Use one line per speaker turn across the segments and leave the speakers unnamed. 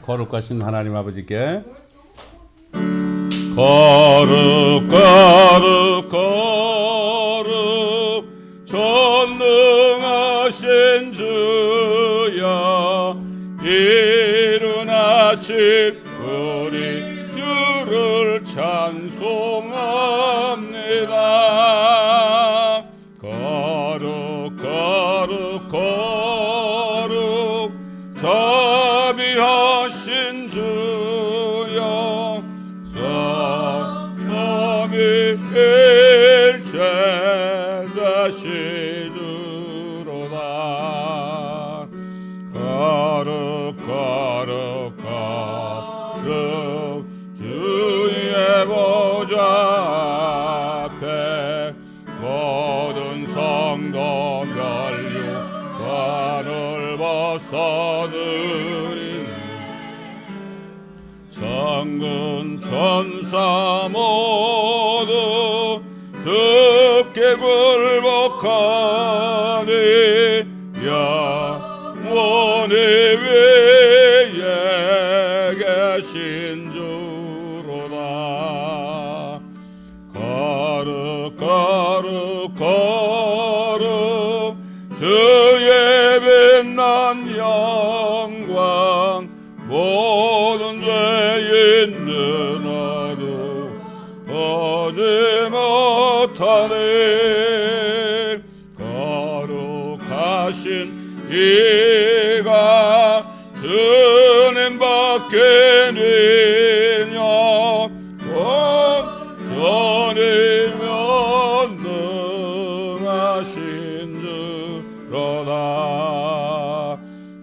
거룩하신 하나님 아버지께 거룩 거룩 거룩 전능하신 주여, 이른 아침 우리 주를 찬송합니다. 거룩 거룩 거룩 자비하신 주여, 삼위일체 되시주로다. 거룩 거룩 거룩 주의 보좌 앞에 모든 성도 멸류관을 벗어드리니 천군 천사 모두 주께 굴복하니 영원히 위에 계신 주로다. 거룩 거룩 거룩 주의 빛난 영광, 모든 죄 있는 어두 보지 못하니 거룩하신 이가 주님밖에 니냐, 온전히 면능하신 주로다.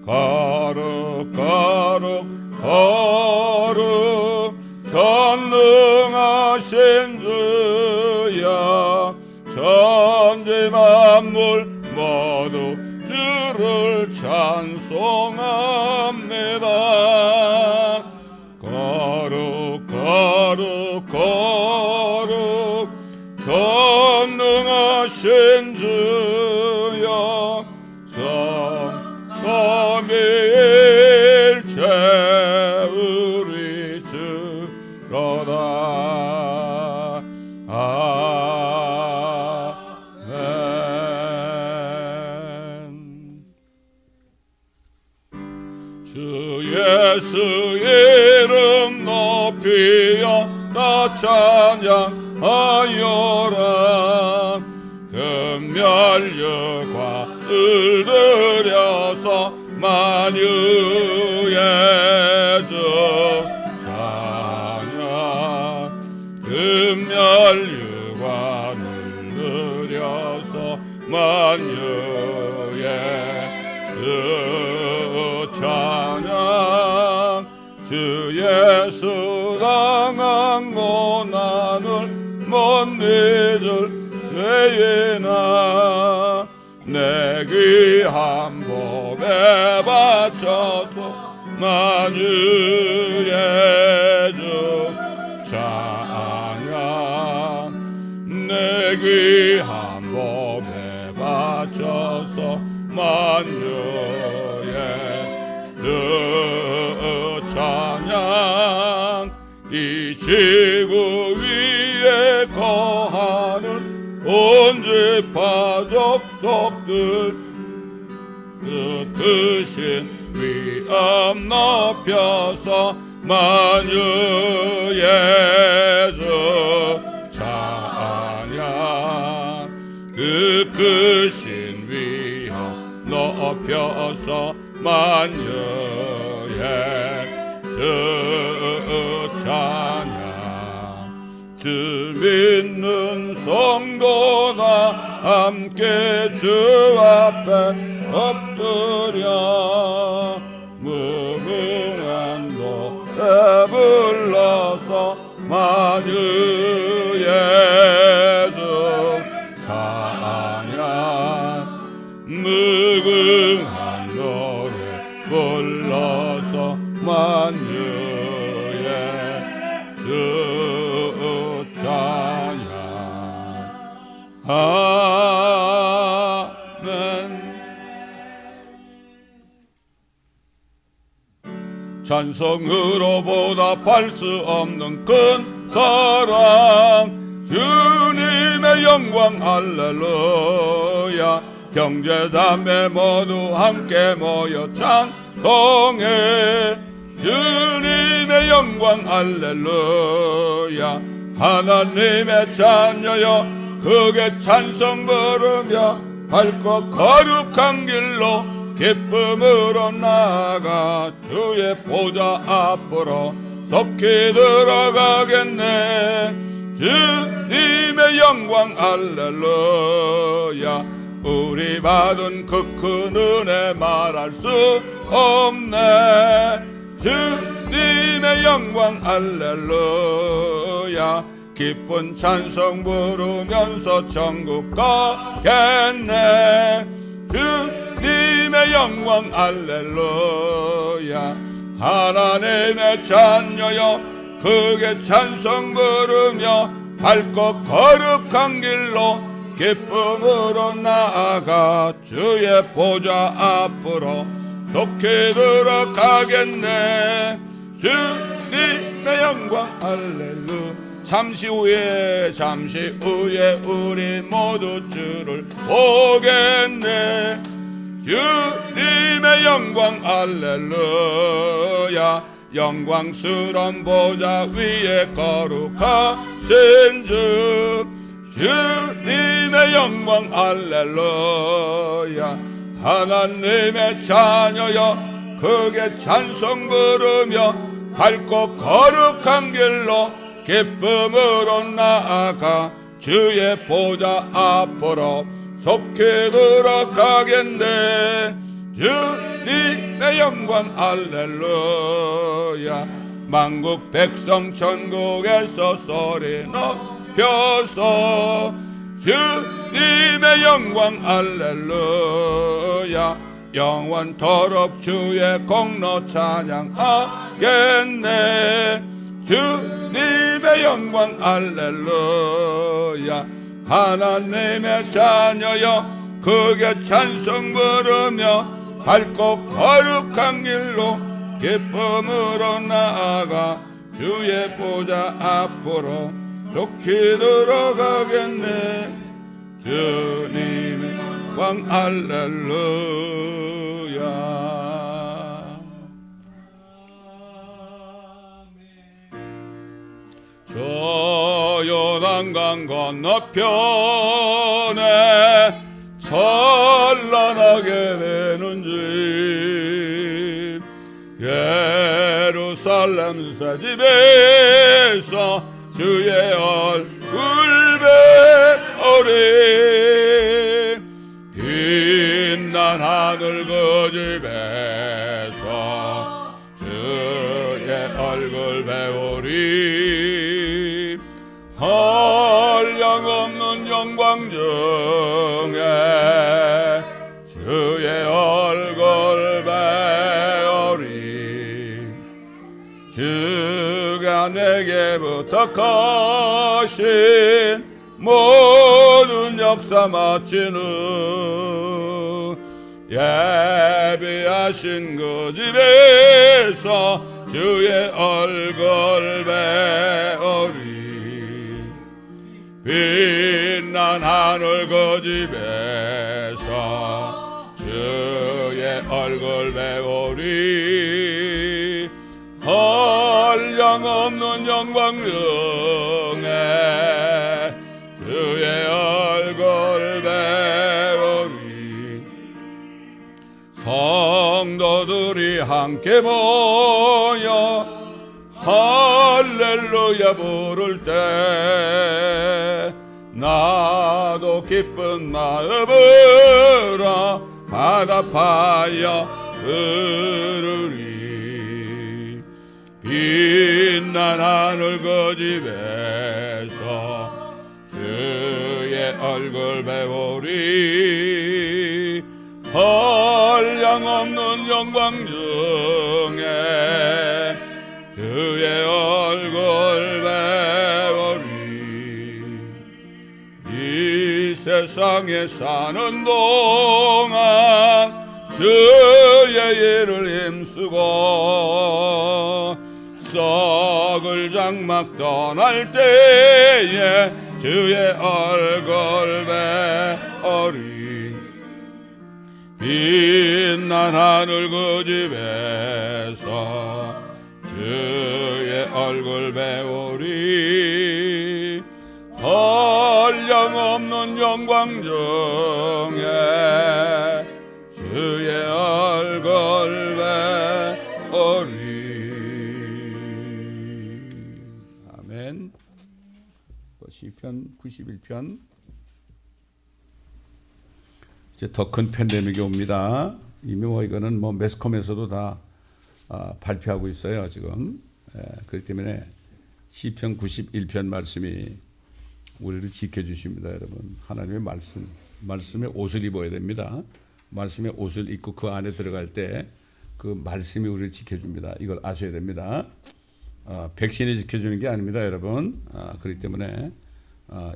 거룩 거룩 거룩 전능하신 주여, 천지 만물 모두 주를 찬송합니다. 거룩 거룩 거룩 전능하신 주여, 삼위일체 우리 주로다. 아멘. 주 예수 이름 높이여 다 찬양하여라. 금멸류관을 들여서 만유의 주 찬양, 금멸류관을 들여서 만유의 주 찬양, 주 예수 당한 고난을 못 잊을 죄인아, 내 귀한 몸에 바쳐서 만유의 주 찬양, 내 귀한 몸에 바쳐서 만유의 주 찬양, 이 지구 위에 거하는 온 지파 족속들 그 크신 위엄 높여서 만유의 주 찬양, 그 크신 위엄 높여서 만유의 주 찬양, 주 믿는 성도나 함께 주 앞에 엎드려 무궁한 노래 불러서 만유의 주 찬양, 무궁한 노래 불러서 만유의 주 찬양. 아멘. 찬송으로 보답할 수 없는 큰 사랑 주님의 영광 할렐루야 형제자매 모두 함께 모여 찬송해 주님의 영광 할렐루야 하나님의 자녀여 크게 찬송 부르며 밝고 거룩한 길로 기쁨으로 나아가 주의 보좌 앞으로 속히 들어가겠네 주님의 영광 할렐루야 우리 받은 그 큰 은혜 말할 수 없네 주님의 영광 할렐루야 기쁜 찬송 부르면서 천국 가겠네 주님의 영광 할렐루야 하나님의 자녀여 크게 찬송 부르며 밝고 거룩한 길로 기쁨으로 나아가 주의 보좌 앞으로 속히 들어가겠네 주님의 영광 할렐루야 잠시 후에 우리 모두 주를 보겠네 주님의 영광 할렐루야 영광스러운 보좌 위에 거룩하신 주 주님의 영광 할렐루야 하나님의 자녀여 크게 찬송 부르며 밝고 거룩한 길로 기쁨으로 나아가 주의 보좌 앞으로 속히 들어가겠네 주님의 영광 할렐루야 만국 백성 천국에서 소리 높여서 주님의 영광 할렐루야 영원토록 주의 공로 찬양하겠네 주님의 영광 할렐루야 하나님의 자녀여 크게 찬송 부르며 밝고 거룩한 길로 기쁨으로 나아가 주의 보좌 앞으로 속히 들어가겠네 주님의 영광 할렐루야 저 요단강 건너편에 찬란하게 되는 집 예루살렘 새집에서 주의 얼굴 배우리 빛난 하늘 그 집에서 주의 얼굴 배우리 한량없는 영광 중에 주의 얼굴 배우리 주가 내게 부탁하신 모든 역사 마친 후 예비하신 그 집에서 주의 얼굴 배우리 빛난 하늘 그 집에서 주의 얼굴 배우리 한량없는 영광 중에 주의 얼굴 배우리 성도들이 함께 모여 할렐루야 부를 때 나도 기쁜 마음으로 화답하여 부르리 빛난 하늘 그 집에서 주의 얼굴 배우리 한량없는 영광 중에 주의 얼굴 배우리 이 세상에 사는 동안 주의 일을 힘쓰고 장막 떠날 때에 주의 얼굴 배우리. 빛난 하늘 그 집에서 주의 얼굴 배우리. 한량없는 영광 중에 주의 얼굴 배우리. 아멘. 또 시편 91편. 이제 더 큰 팬데믹이 옵니다. 이미 이거는 매스컴에서도 다 발표하고 있어요 지금. 그렇기 때문에 시편 91편 말씀이 우리를 지켜주십니다. 여러분, 하나님의 말씀의 옷을 입어야 됩니다. 말씀의 옷을 입고 그 안에 들어갈 때 그 말씀이 우리를 지켜줍니다. 이걸 아셔야 됩니다. 백신이 지켜주는 게 아닙니다, 여러분. 그렇기 때문에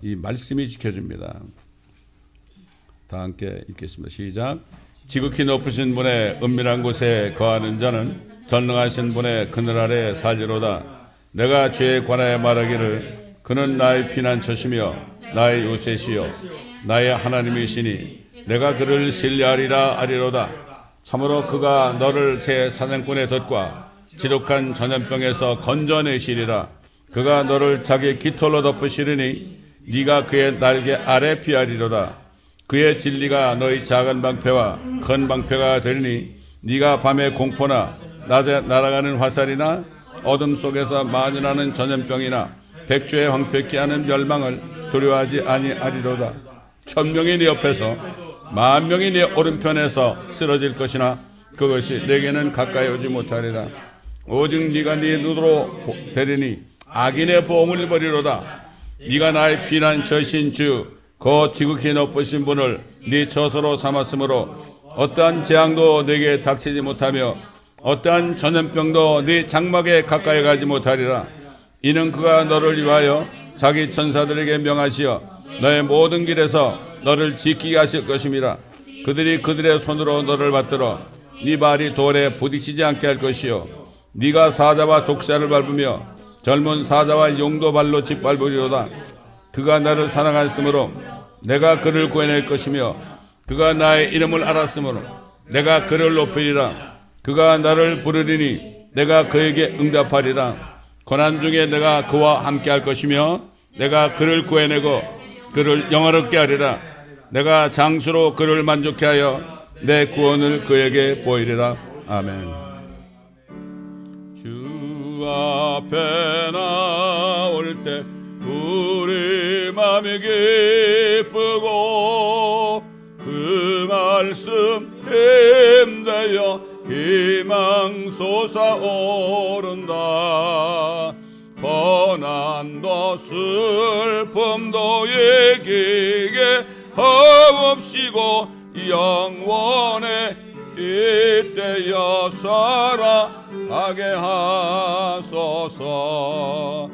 이 말씀이 지켜줍니다. 다 함께 읽겠습니다. 시작. 지극히 높으신 분의 은밀한 곳에 거하는 자는 전능하신 분의 그늘 아래 살리로다. 내가 죄에 관하여 말하기를 그는 나의 피난처시며 나의 요새시요 나의 하나님이시니 내가 그를 신뢰하리라 하리로다. 참으로 그가 너를 새 사냥꾼의 덫과 지독한 전염병에서 건져내시리라. 그가 너를 자기 깃털로 덮으시리니 네가 그의 날개 아래 피하리로다. 그의 진리가 너희 작은 방패와 큰 방패가 되리니 네가 밤에 공포나 낮에 날아가는 화살이나 어둠 속에서 만연하는 전염병이나 백주에 황폐케 하는 멸망을 두려워하지 아니하리로다. 천명이 네 옆에서 만명이 네 오른편에서 쓰러질 것이나 그것이 내게는 가까이 오지 못하리라. 오직 네가 네 눈으로 되리니 악인의 보험을 입으리로다. 네가 나의 피난처신 주 그 지극히 높으신 분을 네 처소로 삼았으므로 어떠한 재앙도 네게 닥치지 못하며 어떠한 전염병도 네 장막에 가까이 가지 못하리라. 이는 그가 너를 위하여 자기 천사들에게 명하시어 너의 모든 길에서 너를 지키게 하실 것임이라. 그들이 그들의 손으로 너를 받들어 네 발이 돌에 부딪히지 않게 할 것이요 네가 사자와 독사를 밟으며 젊은 사자와 용도 발로 짓밟으리로다. 그가 나를 사랑하였으므로 내가 그를 구해낼 것이며 그가 나의 이름을 알았으므로 내가 그를 높이리라. 그가 나를 부르리니 내가 그에게 응답하리라. 고난 중에 내가 그와 함께 할 것이며 내가 그를 구해내고 그를 영화롭게 하리라. 내가 장수로 그를 만족케 하여 내 구원을 그에게 보이리라. 아멘. 주 앞에 나올 때 우리 마음이 기쁘고 그 말씀 힘되어 희망 솟아오른다. 고난도 슬픔도 이기게 하옵시고 영원에 이때여 살아가게 하소서.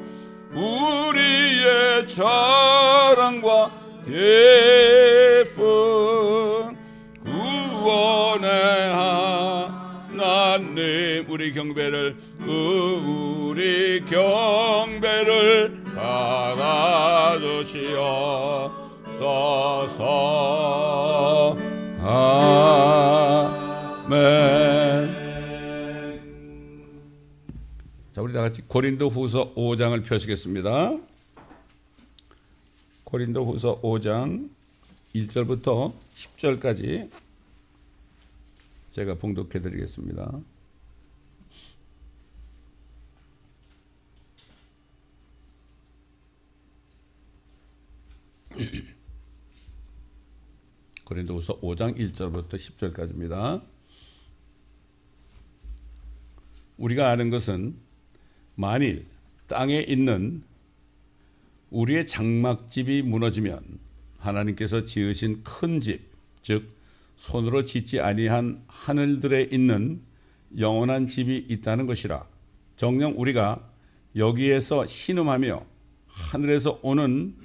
우리의 자랑과 기쁨 구원의 하나님 우리 경배를 받아주시옵소서. 아멘. 자, 우리 다 같이 고린도후서 5장을 펴시겠습니다. 고린도후서 5장 1절부터 10절까지 제가 봉독해 드리겠습니다. 고린도후서 5장 1절부터 10절까지입니다. 우리가 아는 것은 만일 땅에 있는 우리의 장막집이 무너지면 하나님께서 지으신 큰 집, 즉 손으로 짓지 아니한 하늘들에 있는 영원한 집이 있다는 것이라. 정녕 우리가 여기에서 신음하며 하늘에서 오는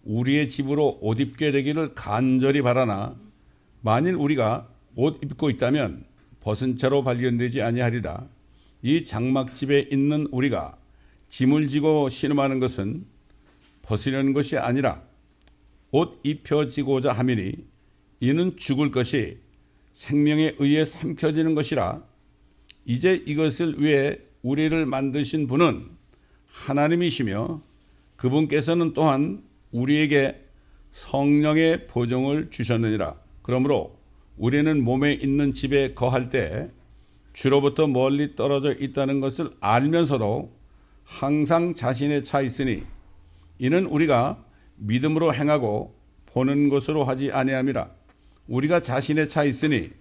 우리의 집으로 옷 입게 되기를 간절히 바라나 만일 우리가 옷 입고 있다면 벗은 채로 발견되지 아니하리라. 이 장막집에 있는 우리가 짐을 지고 신음하는 것은 벗으려는 것이 아니라 옷 입혀지고자 함이니 이는 죽을 것이 생명에 의해 삼켜지는 것이라. 이제 이것을 위해 우리를 만드신 분은 하나님이시며 그분께서는 또한 우리에게 성령의 보증을 주셨느니라. 그러므로 우리는 몸에 있는 집에 거할 때 주로부터 멀리 떨어져 있다는 것을 알면서도 항상 자신에 차 있으니 이는 우리가 믿음으로 행하고 보는 것으로 하지 아니함이라. 우리가 자신에 차 있으니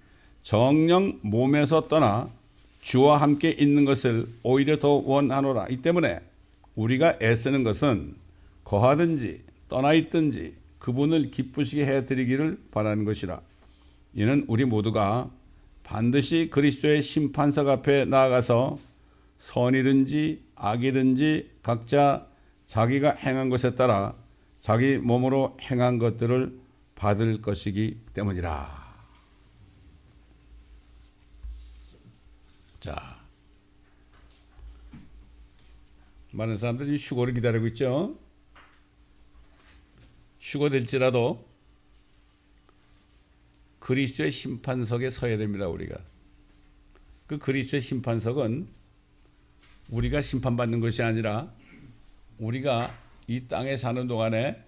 정녕 몸에서 떠나 주와 함께 있는 것을 오히려 더 원하노라. 이 때문에 우리가 애쓰는 것은 거하든지 떠나 있든지 그분을 기쁘시게 해드리기를 바라는 것이라. 이는 우리 모두가 반드시 그리스도의 심판석 앞에 나아가서 선이든지 악이든지 각자 자기가 행한 것에 따라 자기 몸으로 행한 것들을 받을 것이기 때문이라. 자, 많은 사람들이 휴거를 기다리고 있죠. 휴거될지라도 그리스도의 심판석에 서야 됩니다. 우리가 그 그리스도의 심판석은 우리가 심판받는 것이 아니라 우리가 이 땅에 사는 동안에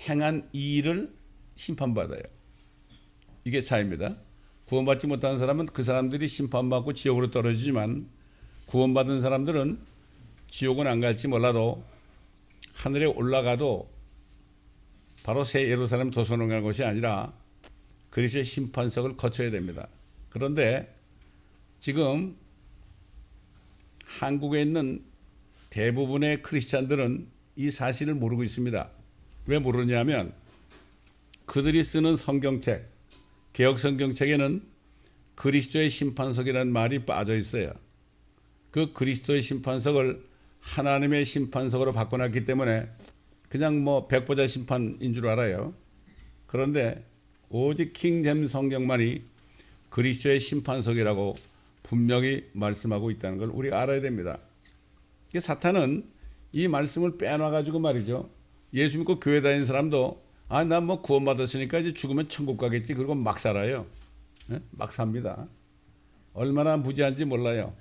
행한 일을 심판받아요. 이게 차이입니다. 구원받지 못하는 사람은 그 사람들이 심판받고 지옥으로 떨어지지만 구원받은 사람들은 지옥은 안 갈지 몰라도 하늘에 올라가도 바로 새 예루살렘 도성으로 가는 것이 아니라 그리스도의 심판석을 거쳐야 됩니다. 그런데 지금 한국에 있는 대부분의 크리스찬들은 이 사실을 모르고 있습니다. 왜 모르냐면 그들이 쓰는 성경책, 개혁 성경책에는 그리스도의 심판석이라는 말이 빠져 있어요. 그 그리스도의 심판석을 하나님의 심판석으로 바꿔놨기 때문에 그냥 뭐 백보자 심판인 줄 알아요. 그런데 오직 킹잼 성경만이 그리스도의 심판석이라고 분명히 말씀하고 있다는 걸 우리가 알아야 됩니다. 사탄은 이 말씀을 빼놔가지고 말이죠. 예수 믿고 교회 다니는 사람도 난 뭐 구원받았으니까 이제 죽으면 천국 가겠지. 그리고 막 살아요. 막 삽니다. 얼마나 무지한지 몰라요.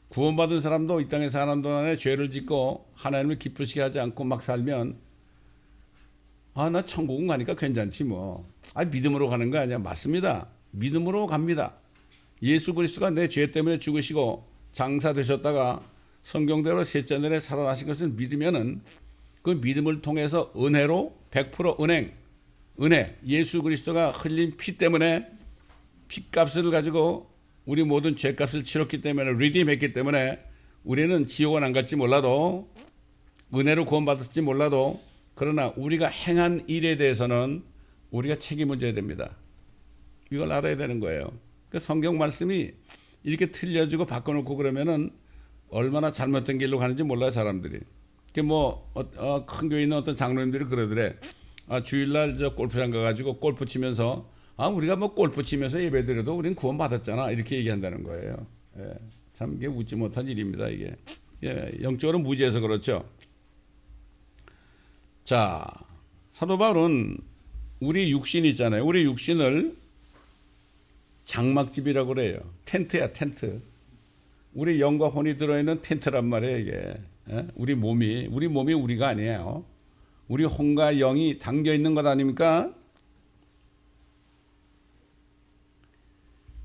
구원받은 사람도 이 땅에 사는 동안에 죄를 짓고 하나님을 기쁘시게 하지 않고 막 살면 나 천국은 가니까 괜찮지 뭐. 믿음으로 가는 거 아니야. 맞습니다. 믿음으로 갑니다. 예수 그리스도가 내 죄 때문에 죽으시고 장사되셨다가 성경대로 셋째 날에 살아나신 것을 믿으면은 그 믿음을 통해서 은혜로 100% 은혜, 예수 그리스도가 흘린 피 때문에 피값을 가지고 우리 모든 죄값을 치렀기 때문에 리딤했기 때문에 우리는 지옥은 안 갈지 몰라도 은혜로 구원받았지 몰라도 그러나 우리가 행한 일에 대해서는 우리가 책임을 져야 됩니다. 이걸 알아야 되는 거예요. 그 성경 말씀이 이렇게 틀려지고 바꿔놓고 그러면은 얼마나 잘못된 길로 가는지 몰라요, 사람들이. 큰 교회 있는 어떤 장로님들이 그러더래. 주일날 저 골프장 가가지고 골프 치면서 우리가 뭐 골프 치면서 예배드려도 우린 구원 받았잖아. 이렇게 얘기한다는 거예요. 참 이게 웃지 못한 일입니다, 이게. 영적으로 무지해서 그렇죠. 자, 사도 바울은 우리 육신 있잖아요. 우리 육신을 장막집이라고 그래요. 텐트야, 텐트. 우리 영과 혼이 들어있는 텐트란 말이에요, 이게. 우리 몸이 우리가 아니에요. 우리 혼과 영이 담겨 있는 것 아닙니까?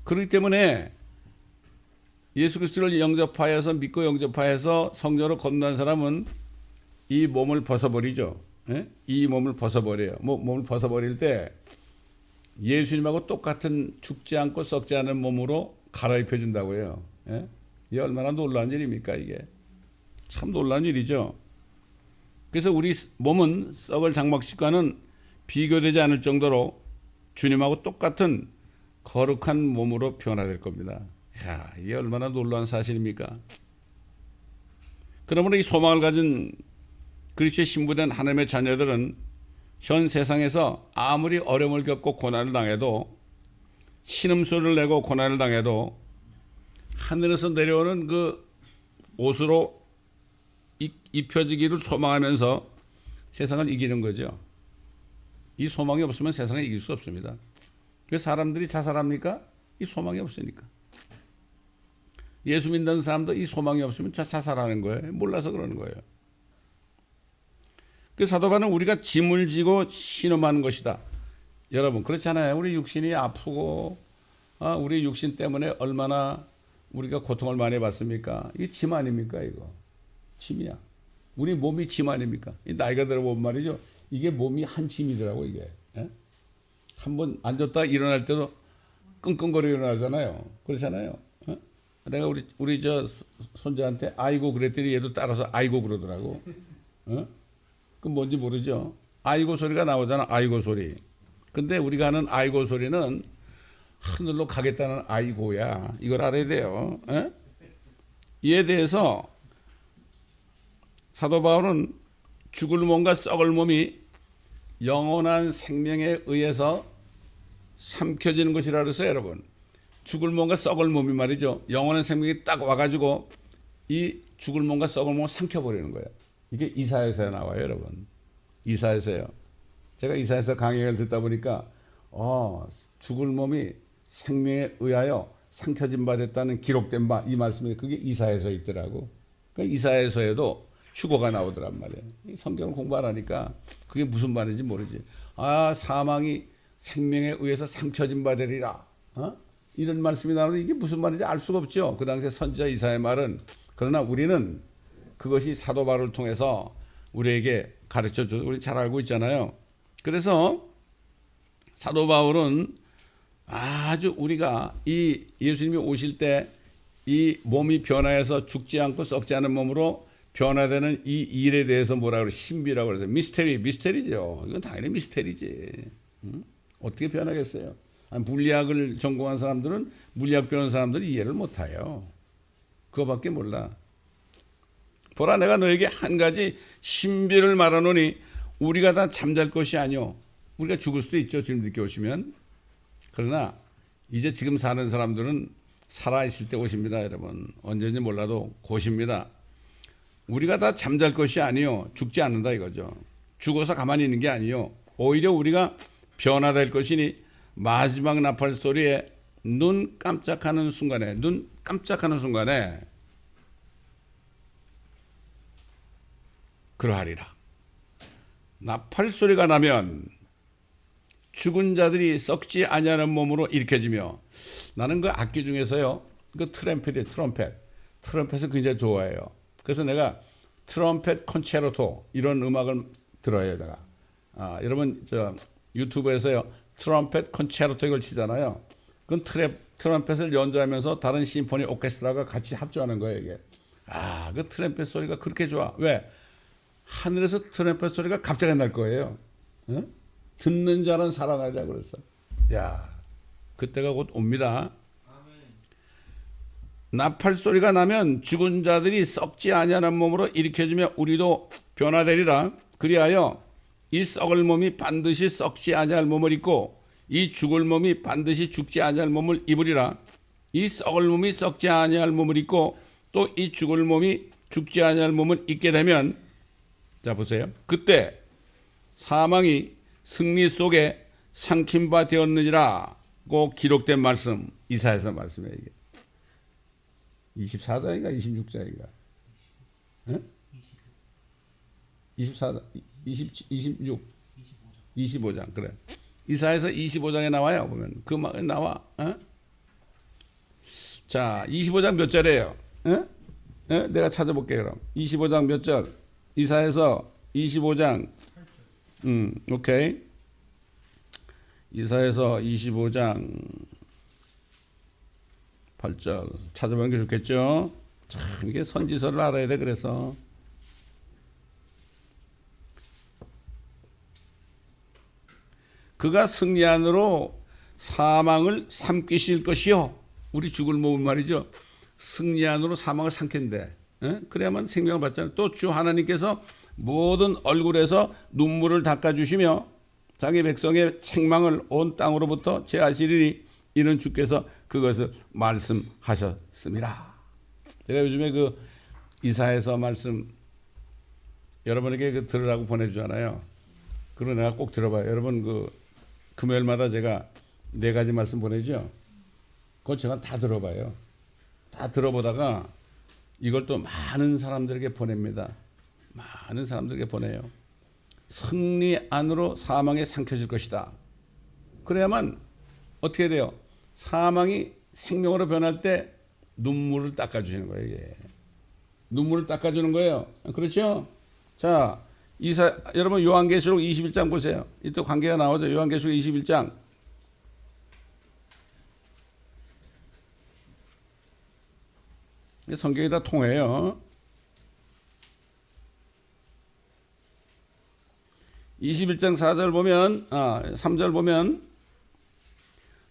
그렇기 때문에 예수 그리스도를 영접하여서 믿고 영접하여서 성령으로 거듭난 사람은 이 몸을 벗어버리죠. 이 몸을 벗어버려요. 몸을 벗어버릴 때 예수님하고 똑같은 죽지 않고 썩지 않은 몸으로 갈아입혀 준다고 해요. 이게 얼마나 놀라운 일입니까, 이게. 참 놀라운 일이죠. 그래서 우리 몸은 썩을 장막식과는 비교되지 않을 정도로 주님하고 똑같은 거룩한 몸으로 변화될 겁니다. 이게 얼마나 놀라운 사실입니까? 그러므로 이 소망을 가진 그리스도의 신부된 하나님의 자녀들은 현 세상에서 아무리 어려움을 겪고 고난을 당해도 신음소리를 내고 고난을 당해도 하늘에서 내려오는 그 옷으로 입혀지기를 소망하면서 세상을 이기는 거죠. 이 소망이 없으면 세상을 이길 수 없습니다. 왜 사람들이 자살합니까? 이 소망이 없으니까. 예수 믿는 사람도 이 소망이 없으면 자살하는 거예요. 몰라서 그러는 거예요. 그 사도 바울은 우리가 짐을 지고 신음하는 것이다. 여러분 그렇잖아요. 우리 육신이 아프고 우리 육신 때문에 얼마나 우리가 고통을 많이 받습니까? 이게 짐 아닙니까 이거? 짐이야. 우리 몸이 짐 아닙니까? 나이가 들어보면 말이죠. 이게 몸이 한 짐이더라고 이게. 예? 한번 앉았다 일어날 때도 끙끙거리고 일어나잖아요. 그렇잖아요. 예? 내가 우리 저 손자한테 아이고 그랬더니 얘도 따라서 아이고 그러더라고. 예? 그 뭔지 모르죠. 아이고 소리가 나오잖아. 아이고 소리. 근데 우리가 하는 아이고 소리는 하늘로 가겠다는 아이고야. 이걸 알아야 돼요. 에? 이에 대해서 사도 바울은 죽을 몸과 썩을 몸이 영원한 생명에 의해서 삼켜지는 것이라 그랬어요, 여러분. 죽을 몸과 썩을 몸이 말이죠. 영원한 생명이 딱 와가지고 이 죽을 몸과 썩을 몸을 삼켜버리는 거예요. 이게 이사야서에 나와요, 여러분. 이사야서요. 제가 이사야서 강의를 듣다 보니까 죽을 몸이 생명에 의하여 삼켜진 바 됐다는 기록된 바 이 말씀이 그게 이사야서에 있더라고. 그러니까 이사야서에도 휴거가 나오더란 말이에요. 성경을 공부 안 하니까 그게 무슨 말인지 모르지. 사망이 생명에 의해서 삼켜진 바 되리라. 이런 말씀이 나오는데 이게 무슨 말인지 알 수가 없죠. 그 당시에 선지자 이사야의 말은. 그러나 우리는 그것이 사도 바울을 통해서 우리에게 가르쳐줘. 우리 잘 알고 있잖아요. 그래서 사도 바울은 아주 우리가 이 예수님이 오실 때 이 몸이 변화해서 죽지 않고 썩지 않은 몸으로 변화되는 이 일에 대해서 뭐라 그래? 신비라고 그래서 미스테리죠. 이건 당연히 미스테리지. 어떻게 변하겠어요? 물리학을 전공한 사람들은 물리학 배운 사람들이 이해를 못해요. 그거밖에 몰라. 보라 내가 너에게 한 가지 신비를 말하노니 우리가 다 잠잘 것이 아니오. 우리가 죽을 수도 있죠. 지금 늦게 오시면. 그러나 이제 지금 사는 사람들은 살아있을 때 오십니다. 여러분. 언제인지 몰라도 곧입니다. 우리가 다 잠잘 것이 아니요. 죽지 않는다 이거죠. 죽어서 가만히 있는 게 아니요. 오히려 우리가 변화될 것이니 마지막 나팔 소리에 눈 깜짝하는 순간에 그러하리라. 나팔 소리가 나면 죽은 자들이 썩지 아니하는 몸으로 일으켜지며 나는 그 악기 중에서요. 그 트럼펫을 굉장히 좋아해요. 그래서 내가 트럼펫 콘체르토 이런 음악을 들어요. 내가. 여러분 저 유튜브에서요. 트럼펫 콘체르토 이걸 치잖아요. 그건 트럼펫을 연주하면서 다른 심포니 오케스트라가 같이 합주하는 거예요. 이게. 그 트럼펫 소리가 그렇게 좋아. 왜? 하늘에서 트럼펫 소리가 갑자기 날 거예요. 응? 듣는 자는 살아나리라 그랬어. 야, 그때가 곧 옵니다. 나팔 소리가 나면 죽은 자들이 썩지 아니하는 몸으로 일으켜지며 우리도 변화되리라. 그리하여 이 썩을 몸이 반드시 썩지 아니할 몸을 입고 이 죽을 몸이 반드시 죽지 아니할 몸을 입으리라. 이 썩을 몸이 썩지 아니할 몸을 입고 또 이 죽을 몸이 죽지 아니할 몸을 입게 되면 자 보세요. 그때 사망이 승리 속에 삼킨 바 되었느니라고 기록된 말씀 이사야서 말씀이에요. 이게 24장인가 26장인가 24장 25장 그래. 이사야서 25장에 나와요. 보면 그 말에 나와. 자 25장 몇 절이에요? 내가 찾아볼게 그럼. 25장 몇 절? 이사야서 25장 오케이. 이사야서 25장 8절 찾아보는 게 좋겠죠. 참 이게 선지서를 알아야 돼. 그래서 그가 승리한으로 사망을 삼키실 것이요. 우리 죽을 몸은 말이죠. 승리한으로 사망을 삼킨대. 그래야만 생명을 받잖아요. 또 주 하나님께서 모든 얼굴에서 눈물을 닦아주시며 자기 백성의 책망을 온 땅으로부터 제하시리니 이는 주께서 그것을 말씀하셨습니다. 제가 요즘에 그 이사야서 말씀 여러분에게 그 들으라고 보내주잖아요. 그럼 내가 꼭 들어봐요. 여러분 그 금요일마다 제가 4가지 말씀 보내죠. 그걸 제가 다 들어봐요. 다 들어보다가 이걸 또 많은 사람들에게 보냅니다. 많은 사람들에게 보내요. 승리 안으로 사망에 삼켜질 것이다. 그래야만 어떻게 돼요? 사망이 생명으로 변할 때 눈물을 닦아주시는 거예요. 이게. 눈물을 닦아주는 거예요. 그렇죠? 자, 여러분 요한계시록 21장 보세요. 이때 관계가 나오죠. 요한계시록 21장. 성경이 다 통해요. 21장 4절 보면 3절 보면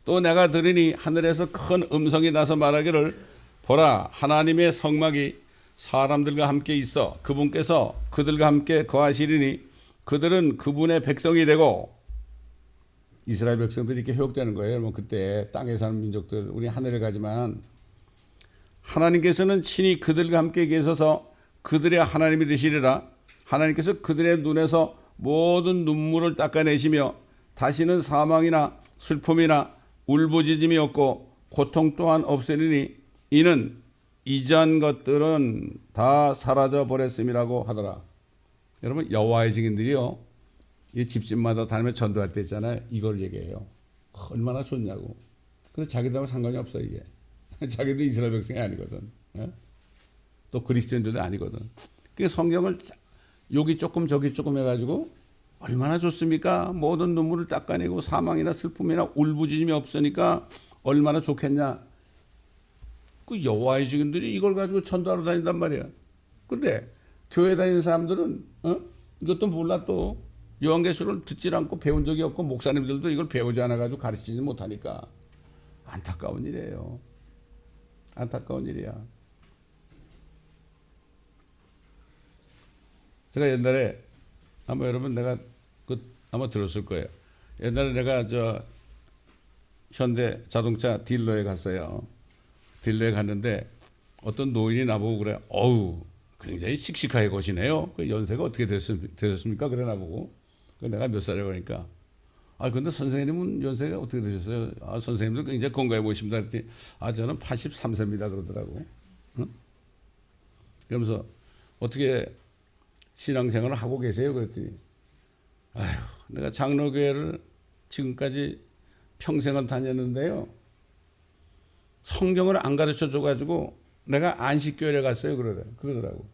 또 내가 들으니 하늘에서 큰 음성이 나서 말하기를 보라 하나님의 성막이 사람들과 함께 있어 그분께서 그들과 함께 거하시리니 그들은 그분의 백성이 되고 이스라엘 백성들이 이렇게 회복되는 거예요. 여러분 그때 땅에 사는 민족들 우리 하늘에 가지만 하나님께서는 친히 그들과 함께 계셔서 그들의 하나님이 되시리라. 하나님께서 그들의 눈에서 모든 눈물을 닦아내시며 다시는 사망이나 슬픔이나 울부짖음이 없고 고통 또한 없으리니 이는 이전 것들은 다 사라져 버렸음이라고 하더라. 여러분 여호와의 증인들이요 이 집집마다 다니며 전도할 때 있잖아요. 이걸 얘기해요. 얼마나 좋냐고. 그래서 자기들하고 상관이 없어 이게. 자기도 이스라엘 백성이 아니거든. 또 그리스도인들도 아니거든. 그 성경을 여기 조금 저기 조금 해가지고 얼마나 좋습니까? 모든 눈물을 닦아내고 사망이나 슬픔이나 울부짖음이 없으니까 얼마나 좋겠냐. 그 여호와의 증인들이 이걸 가지고 전도하러 다닌단 말이야. 근데 교회 다니는 사람들은 이것도 몰라 또 요한계시록을 듣질 않고 배운 적이 없고 목사님들도 이걸 배우지 않아가지고 가르치지 못하니까 안타까운 일이에요. 안타까운 일이야. 제가 옛날에 아마 여러분 내가 아마 들었을 거예요. 옛날에 내가 현대 자동차 딜러에 갔어요. 딜러에 갔는데 어떤 노인이 나보고 그래. 어우 굉장히 씩씩하게 거시네요. 그 연세가 어떻게 되셨습니까? 그래 나보고. 내가 몇 살이라고 그러니까 근데 선생님은 연세가 어떻게 되셨어요? 선생님도 굉장히 건강해 보이십니다. 그랬더니 저는 83세입니다 그러더라고. 응? 그러면서 어떻게 신앙생활을 하고 계세요? 그랬더니 내가 장로교회를 지금까지 평생을 다녔는데요. 성경을 안 가르쳐 줘가지고 내가 안식교회를 갔어요. 그러더라고.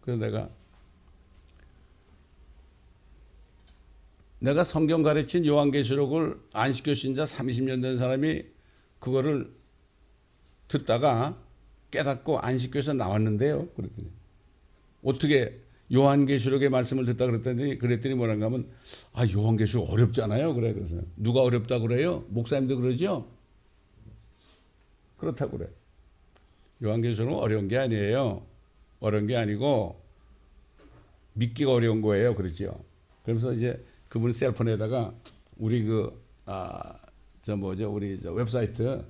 그래서 내가 성경 가르친 요한계시록을 안식교 신자 30년 된 사람이 그거를 듣다가 깨닫고 안식교에서 나왔는데요. 그랬더니 어떻게 요한계시록의 말씀을 듣다 그랬더니 뭐란가 하면 요한계시록 어렵잖아요. 그래서 누가 어렵다 그래요? 목사님도 그러죠? 그렇다고 그래. 요한계시록은 어려운 게 아니에요. 어려운 게 아니고 믿기가 어려운 거예요. 그렇죠? 그러면서 이제 그분 셀폰에다가 우리 우리 웹사이트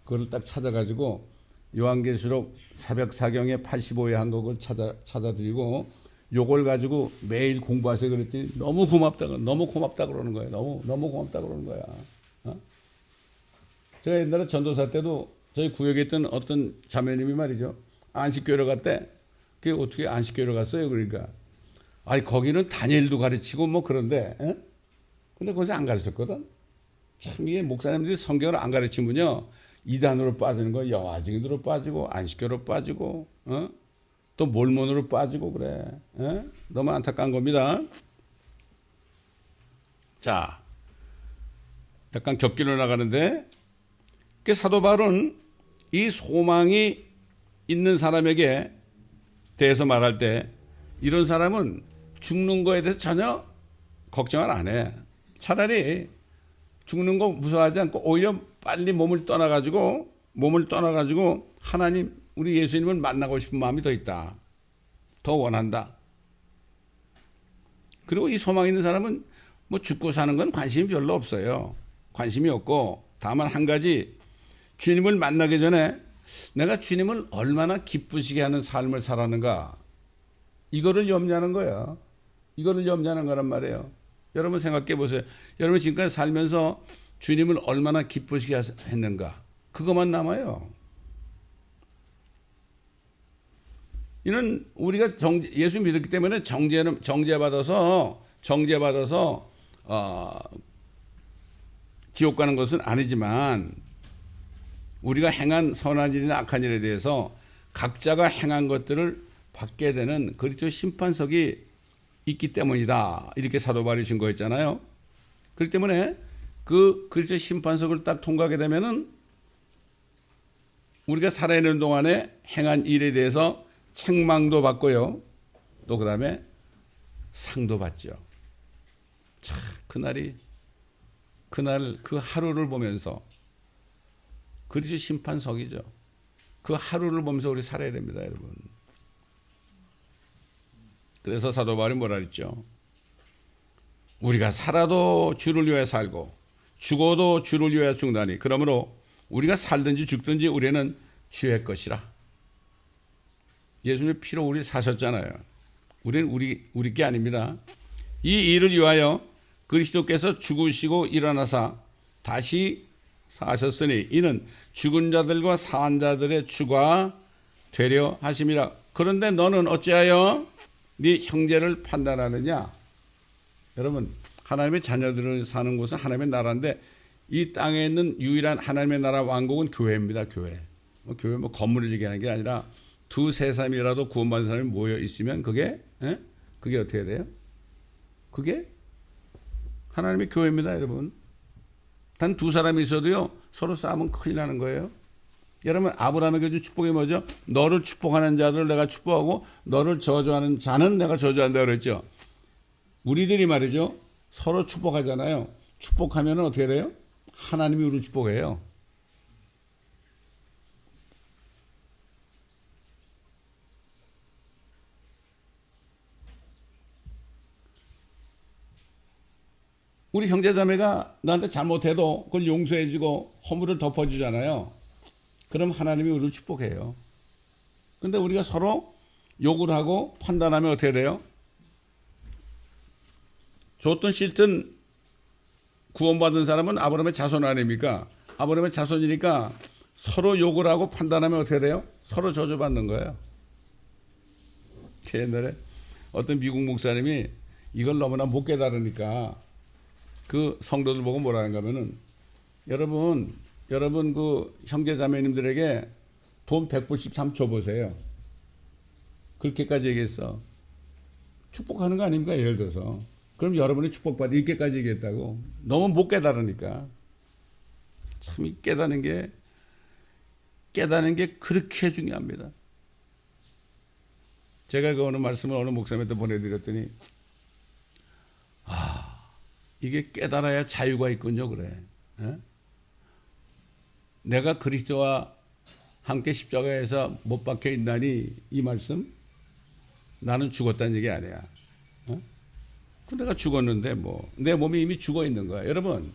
그걸 딱 찾아가지고 요한계시록 새벽 사경에 85회 한 거 그걸 찾아드리고 요걸 가지고 매일 공부하세요. 그랬더니 너무 고맙다 그러는 거예요. 너무 고맙다 그러는 거야. 제가 옛날에 전도사 때도 저희 구역에 있던 어떤 자매님이 말이죠. 안식교회로 갔대. 그게 어떻게 안식교회로 갔어요? 그러니까. 거기는 다니엘도 가르치고 뭐 그런데, 근데 거기서 안 가르쳤거든? 참, 이게 목사님들이 성경을 안 가르치면요, 이단으로 빠지는 거, 여호와증인으로 빠지고, 안식교로 빠지고, 또 몰몬으로 빠지고 그래. 너무 안타까운 겁니다. 자, 약간 격기로 나가는데, 그 사도 바울은 이 소망이 있는 사람에게 대해서 말할 때, 이런 사람은 죽는 거에 대해서 전혀 걱정을 안 해. 차라리 죽는 거 무서워하지 않고 오히려 빨리 몸을 떠나가지고 하나님, 우리 예수님을 만나고 싶은 마음이 더 있다. 더 원한다. 그리고 이 소망 있는 사람은 뭐 죽고 사는 건 관심이 별로 없어요. 관심이 없고 다만 한 가지, 주님을 만나기 전에 내가 주님을 얼마나 기쁘시게 하는 삶을 살았는가, 이거를 염려하는 거야. 이거를 염려하는 거란 말이에요. 여러분 생각해 보세요. 여러분 지금까지 살면서 주님을 얼마나 기쁘시게 했는가, 그것만 남아요. 이는 우리가 예수 믿었기 때문에 정죄받아서 지옥 가는 것은 아니지만, 우리가 행한 선한 일이나 악한 일에 대해서 각자가 행한 것들을 받게 되는 그리스도 심판석이 있기 때문이다, 이렇게 사도 바울이 증거했잖아요. 그렇기 때문에 그 그리스도 심판석을 딱 통과하게 되면은 우리가 살아있는 동안에 행한 일에 대해서 책망도 받고요, 또 그 다음에 상도 받죠. 참, 그날 그 하루를 보면서, 그리스도 심판석이죠. 그 하루를 보면서 우리 살아야 됩니다, 여러분. 그래서 사도 바울이 뭐라 그랬죠? 우리가 살아도 주를 위하여 살고 죽어도 주를 위하여 죽나니, 그러므로 우리가 살든지 죽든지 우리는 주의 것이라. 예수님의 피로 우리 사셨잖아요. 우리는 우리 게 아닙니다. 이 일을 위하여 그리스도께서 죽으시고 일어나사 다시 사셨으니 이는 죽은 자들과 산 자들의 주가 되려 하심이라. 그런데 너는 어찌하여 네 형제를 판단하느냐? 여러분, 하나님의 자녀들을 사는 곳은 하나님의 나라인데, 이 땅에 있는 유일한 하나님의 나라 왕국은 교회입니다. 교회 뭐 건물을 얘기하는 게 아니라, 두세 사람이라도 구원받은 사람이 모여 있으면 그게 어떻게 돼요? 그게 하나님의 교회입니다, 여러분. 단 두 사람이 있어도요, 서로 싸우면 큰일 나는 거예요. 여러분, 아브라함에게 준 축복이 뭐죠? 너를 축복하는 자들을 내가 축복하고 너를 저주하는 자는 내가 저주한다 그랬죠. 우리들이 말이죠, 서로 축복하잖아요. 축복하면 어떻게 돼요? 하나님이 우리를 축복해요. 우리 형제자매가 나한테 잘못해도 그걸 용서해주고 허물을 덮어주잖아요. 그럼 하나님이 우리를 축복해요. 근데 우리가 서로 욕을 하고 판단하면 어떻게 돼요? 좋든 싫든 구원받은 사람은 아브라함의 자손 아닙니까? 아브라함의 자손이니까 서로 욕을 하고 판단하면 어떻게 돼요? 서로 저주받는 거예요. 옛날에 어떤 미국 목사님이 이걸 너무나 못 깨달으니까 그 성도들 보고 뭐라는가 하면은, 여러분 그 형제자매님들에게 돈 100불씩 참 줘보세요. 그렇게까지 얘기했어. 축복하는 거 아닙니까? 예를 들어서. 그럼 여러분이 축복받아, 이렇게까지 얘기했다고. 너무 못 깨달으니까. 참, 이 깨닫는 게 그렇게 중요합니다. 제가 그 어느 말씀을 어느 목사님한테 보내드렸더니, 이게 깨달아야 자유가 있군요, 그래. 에? 내가 그리스도와 함께 십자가에서 못 박혀 있나니, 이 말씀? 나는 죽었다는 얘기 아니야. 내가 죽었는데 내 몸이 이미 죽어 있는 거야. 여러분,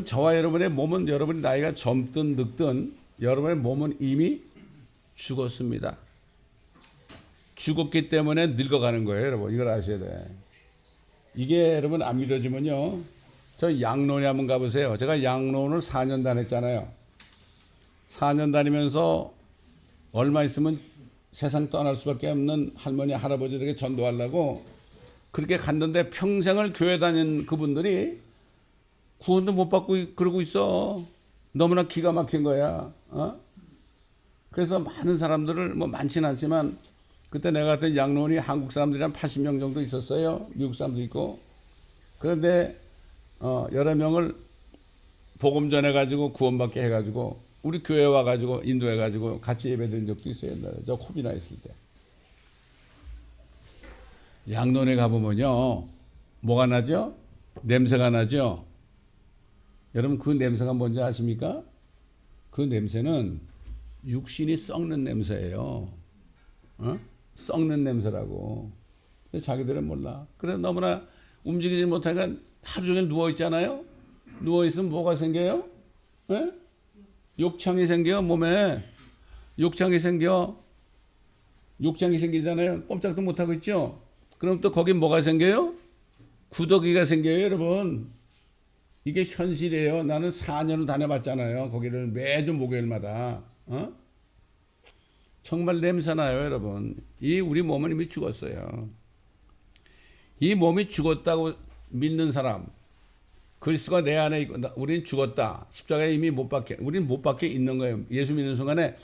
저와 여러분의 몸은, 여러분의 나이가 젊든 늙든 여러분의 몸은 이미 죽었습니다. 죽었기 때문에 늙어가는 거예요, 여러분. 이걸 아셔야 돼. 이게 여러분 안 믿어지면요, 저 양론에 한번 가보세요. 제가 양론을 4년 다녔잖아요. 4년 다니면서 얼마 있으면 세상 떠날 수밖에 없는 할머니, 할아버지들에게 전도하려고 그렇게 갔는데, 평생을 교회 다닌 그분들이 구원도 못 받고 그러고 있어. 너무나 기가 막힌 거야. 그래서 많은 사람들을, 많지는 않지만, 그때 내가 갔던 양론이 한국 사람들이 한 80명 정도 있었어요. 미국 사람도 있고. 그런데 여러 명을 복음 전해가지고 구원받게 해가지고 우리 교회 와가지고 인도해가지고 같이 예배드린 적도 있어요. 옛날에 저 코비나 있을 때. 양론에 가보면요, 뭐가 나죠? 냄새가 나죠? 여러분, 그 냄새가 뭔지 아십니까? 그 냄새는 육신이 썩는 냄새예요. 썩는 냄새라고. 근데 자기들은 몰라. 그래서 너무나 움직이지 못하니까 하루 종일 누워있잖아요. 누워있으면 뭐가 생겨요? 에? 욕창이 생겨 몸에. 욕창이 생겨. 욕창이 생기잖아요. 꼼짝도 못하고 있죠. 그럼 또 거기 뭐가 생겨요? 구더기가 생겨요, 여러분. 이게 현실이에요. 나는 4년을 다녀봤잖아요. 거기를 매주 목요일마다. 정말 냄새나요, 여러분. 이 우리 몸은 이미 죽었어요. 이 몸이 죽었다고 믿는 사람, 그리스도가 내 안에 있고, 우리는 죽었다. 십자가에 이미 못 박혀. 우리는 못 박혀 있는 거예요. 예수 믿는 순간에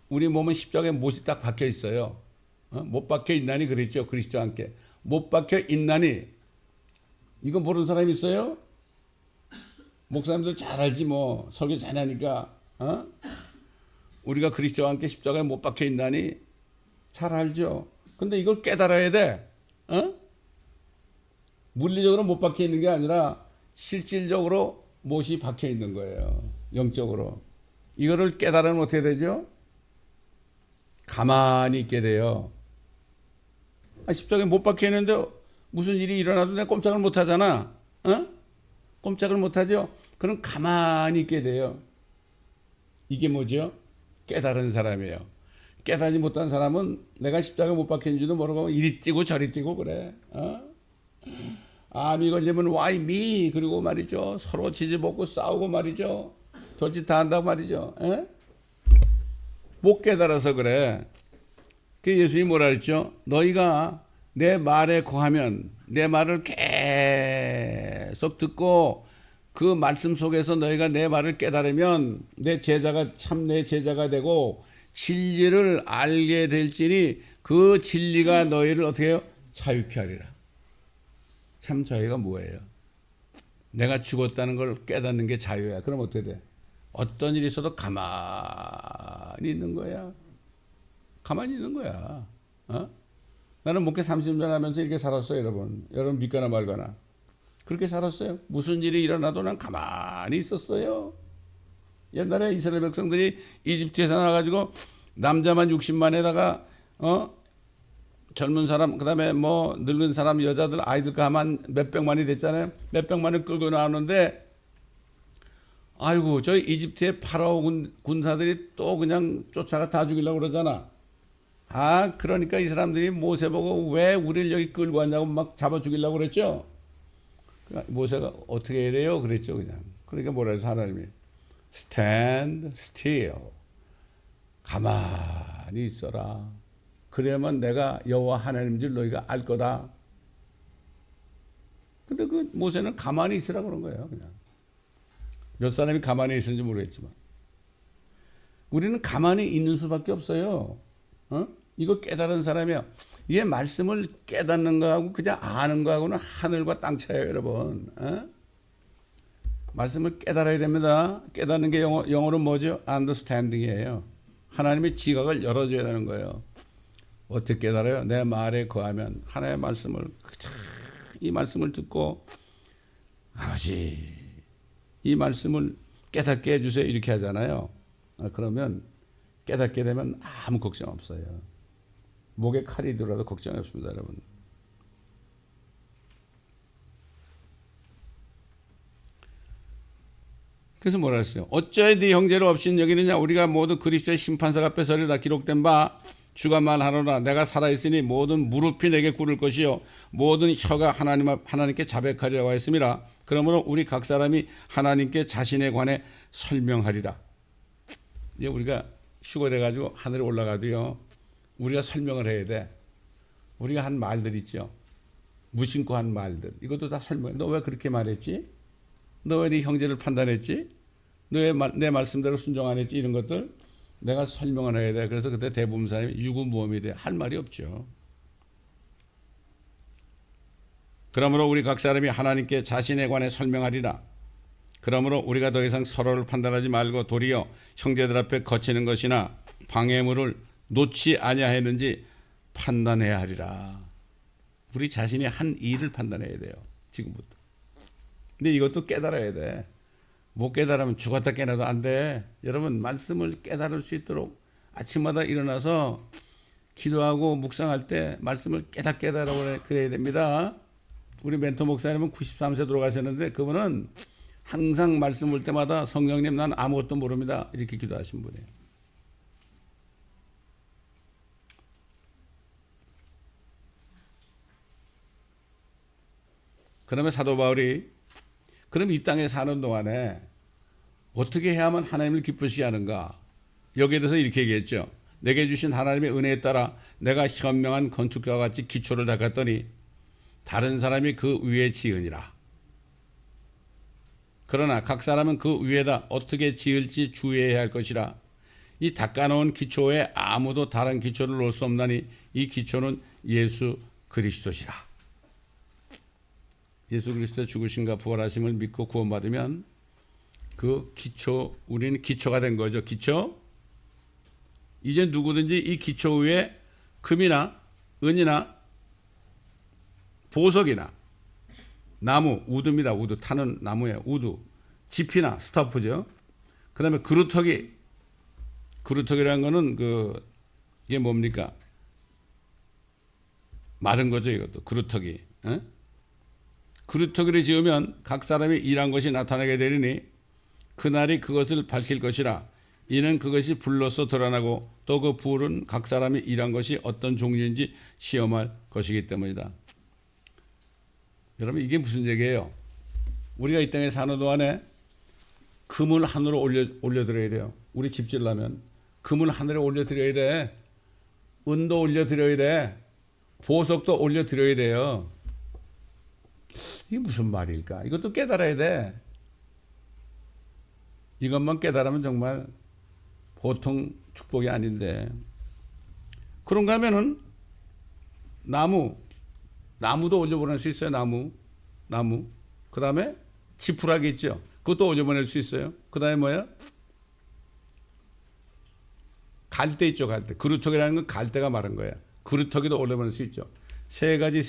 우리 몸은 십자가에 못이 딱 박혀 있어요. 못 박혀 있나니 그랬죠. 그리스도와 함께. 못 박혀 있나니. 이거 모르는 사람이 있어요? 목사님들 잘 알지 뭐. 설교 잘하니까. 우리가 그리스도와 함께 십자가에 못 박혀 있나니 잘 알죠. 근데 이걸 깨달아야 돼. 물리적으로 못 박혀 있는 게 아니라 실질적으로 못이 박혀 있는 거예요. 영적으로. 이거를 깨달으면 어떻게 되죠? 가만히 있게 돼요. 십자가에 못 박혀 있는데 무슨 일이 일어나도 내가 꼼짝을 못 하잖아. 꼼짝을 못 하죠? 그럼 가만히 있게 돼요. 이게 뭐죠? 깨달은 사람이에요. 깨달지 못한 사람은 내가 십자가에 못 박혀 있는지도 모르고 이리 뛰고 저리 뛰고 그래. 암이 걸리면 why me? 그리고 말이죠. 서로 지지볶고 싸우고 말이죠. 별짓 다 한다고 말이죠. 못 깨달아서 그래. 그 예수님이 뭐라 그랬죠? 너희가 내 말에 거하면, 내 말을 계속 듣고 그 말씀 속에서 너희가 내 말을 깨달으면 내 제자가 참 내 제자가 되고 진리를 알게 될지니 그 진리가 너희를 어떻게 해요? 자유케 하리라. 참 자유가 뭐예요? 내가 죽었다는 걸 깨닫는 게 자유야. 그럼 어떻게 돼? 어떤 일이 있어도 가만히 있는 거야. 가만히 있는 거야. 나는 목회 30년 하면서 이렇게 살았어요, 여러분. 여러분 믿거나 말거나. 그렇게 살았어요. 무슨 일이 일어나도 난 가만히 있었어요. 옛날에 이스라엘 백성들이 이집트에서 나가지고 남자만 60만에다가 젊은 사람, 그 다음에 뭐 늙은 사람, 여자들, 아이들 가만 몇백만이 됐잖아요. 몇백만을 끌고 나오는데 아이고 저희 이집트의 파라오 군사들이 또 그냥 쫓아가 다 죽이려고 그러잖아. 그러니까 이 사람들이 모세 보고 왜 우리를 여기 끌고 왔냐고 막 잡아 죽이려고 그랬죠. 모세가 어떻게 해야 돼요? 그랬죠, 그냥. 그러니까 뭐라 해서 하나님이 stand still. 가만히 있어라. 그래야만 내가 여호와 하나님인 줄 너희가 알 거다. 근데 그 모세는 가만히 있으라 그런 거예요, 그냥. 몇 사람이 가만히 있었는지 모르겠지만. 우리는 가만히 있는 수밖에 없어요. 이거 깨달은 사람이야. 이게 말씀을 깨닫는 거하고 그냥 아는 거하고는 하늘과 땅 차이에요, 여러분. 말씀을 깨달아야 됩니다. 깨닫는 게 영어로 뭐죠? understanding이에요. 하나님의 지각을 열어줘야 되는 거예요. 어떻게 깨달아요? 내 말에 거하면 하나님의 말씀을 이 말씀을 듣고 아버지 이 말씀을 깨닫게 해주세요 이렇게 하잖아요. 그러면 깨닫게 되면 아무 걱정 없어요. 목에 칼이 들어도 걱정이 없습니다, 여러분. 그래서 뭐라 했어요? 어찌하여 네 형제를 없인 여기느냐? 우리가 모두 그리스도의 심판석 앞에 서리라. 기록된 바 주가 말하노라. 내가 살아있으니 모든 무릎이 내게 꿇을 것이요 모든 혀가 하나님께 자백하리라고 했습니다. 그러므로 우리 각 사람이 하나님께 자신에 관해 설명하리라. 이제 우리가 휴거돼가지고 하늘에 올라가도요 우리가 설명을 해야 돼. 우리가 한 말들 있죠. 무심코 한 말들. 이것도 다 설명해. 너 왜 그렇게 말했지? 너 왜 네 형제를 판단했지? 너 왜 내 말씀대로 순종 안 했지? 이런 것들 내가 설명을 해야 돼. 그래서 그때 대부분 사람이 유구무험이래. 할 말이 없죠. 그러므로 우리 각 사람이 하나님께 자신에 관해 설명하리라. 그러므로 우리가 더 이상 서로를 판단하지 말고 도리어 형제들 앞에 거치는 것이나 방해물을 놓지 아니하였는지 판단해야 하리라. 우리 자신이 한 일을 판단해야 돼요. 지금부터. 근데 이것도 깨달아야 돼. 못 깨달으면 죽었다 깨나도 안 돼. 여러분 말씀을 깨달을 수 있도록 아침마다 일어나서 기도하고 묵상할 때 말씀을 깨달으라고 그래야 됩니다. 우리 멘토 목사님은 93세 돌아가셨는데 그분은 항상 말씀 볼 때마다 성령님 난 아무것도 모릅니다. 이렇게 기도하신 분이에요. 그 다음에 사도 바울이 그럼 이 땅에 사는 동안에 어떻게 해야만 하나님을 기쁘시게 하는가? 여기에 대해서 이렇게 얘기했죠. 내게 주신 하나님의 은혜에 따라 내가 현명한 건축가와 같이 기초를 닦았더니 다른 사람이 그 위에 지으니라. 그러나 각 사람은 그 위에다 어떻게 지을지 주의해야 할 것이라. 이 닦아놓은 기초에 아무도 다른 기초를 놓을 수 없나니 이 기초는 예수 그리스도시라. 예수 그리스도의 죽으심과 부활하심을 믿고 구원받으면 그 기초, 우리는 기초가 된 거죠. 기초. 이제 누구든지 이 기초 위에 금이나 은이나 보석이나 나무, 우드입니다. 우드, 타는 나무에 우드, 지피나 스타프죠. 그 다음에 그루터기. 그루터기라는 거는 이게 뭡니까? 마른 거죠, 이것도. 그루터기. 에? 그루터기를 지으면 각 사람이 일한 것이 나타나게 되리니 그날이 그것을 밝힐 것이라. 이는 그것이 불로서 드러나고 또 그 불은 각 사람이 일한 것이 어떤 종류인지 시험할 것이기 때문이다. 여러분, 이게 무슨 얘기예요? 우리가 이 땅에 사는 동안에 금을 하늘로 올려드려야 돼요. 우리 집 지으려면 금을 하늘에 올려드려야 돼. 은도 올려드려야 돼. 보석도 올려드려야 돼요. 이게 무슨 말일까? 이것도 깨달아야 돼. 이것만 깨달으면 정말 보통 축복이 아닌데. 그런가 하면은 나무도 올려보낼 수 있어요. 나무. 그 다음에 지푸라기 있죠. 그것도 올려보낼 수 있어요. 그 다음에 뭐야? 갈대 있죠. 갈대. 그루터기라는 건 갈대가 마른 거야. 그루터기도 올려보낼 수 있죠. 세 가지.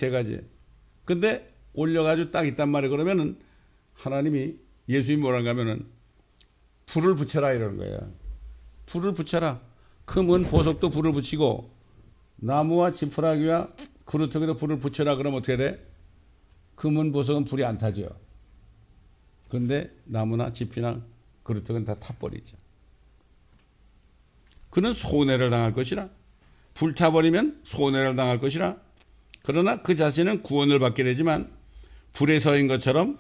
근데 올려가지고 딱 있단 말이에요. 그러면은 하나님이, 예수님이 뭐라고 하면은 불을 붙여라 이러는 거예요. 불을 붙여라. 금은 보석도 불을 붙이고 나무와 지푸라기와 그루터기도 불을 붙여라. 그러면 어떻게 돼? 금은 보석은 불이 안 타죠. 근데 나무나 지피나 그루터기는 다 타버리죠. 그는 손해를 당할 것이라. 불타버리면 손해를 당할 것이라. 그러나 그 자신은 구원을 받게 되지만 불에 서인 것처럼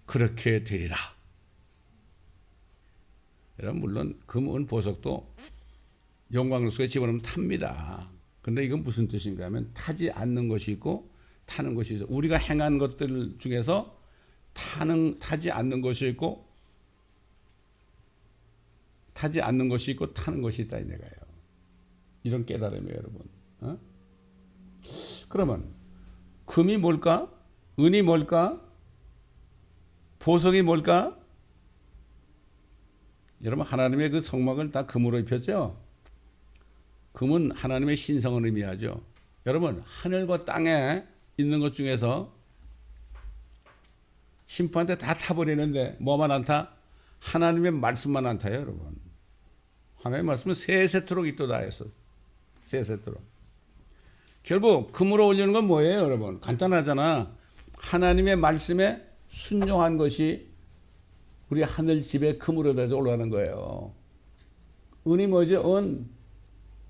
그렇게 되리라. 여러분, 물론 금, 은, 보석도 영광 속에 집어넣으면 탑니다. 근데 이건 무슨 뜻인가 하면 타지 않는 것이 있고 타는 것이 있어. 우리가 행한 것들 중에서 타지 않는 것이 있고 타는 것이 있다 이 내가요. 이런 깨달음이에요, 여러분. 그러면 금이 뭘까? 은이 뭘까? 보석이 뭘까? 여러분, 하나님의 그 성막을 다 금으로 입혔죠? 금은 하나님의 신성을 의미하죠. 여러분, 하늘과 땅에 있는 것 중에서 심판때 다 타버리는데 뭐만 안 타? 하나님의 말씀만 안 타요, 여러분. 하나님의 말씀은 세 세트로 있도다 했어. 세 세트로. 결국 금으로 올리는 건 뭐예요, 여러분? 간단하잖아. 하나님의 말씀에 순종한 것이 우리 하늘 집에 금으로 돼서 올라가는 거예요. 은이 뭐죠? 은.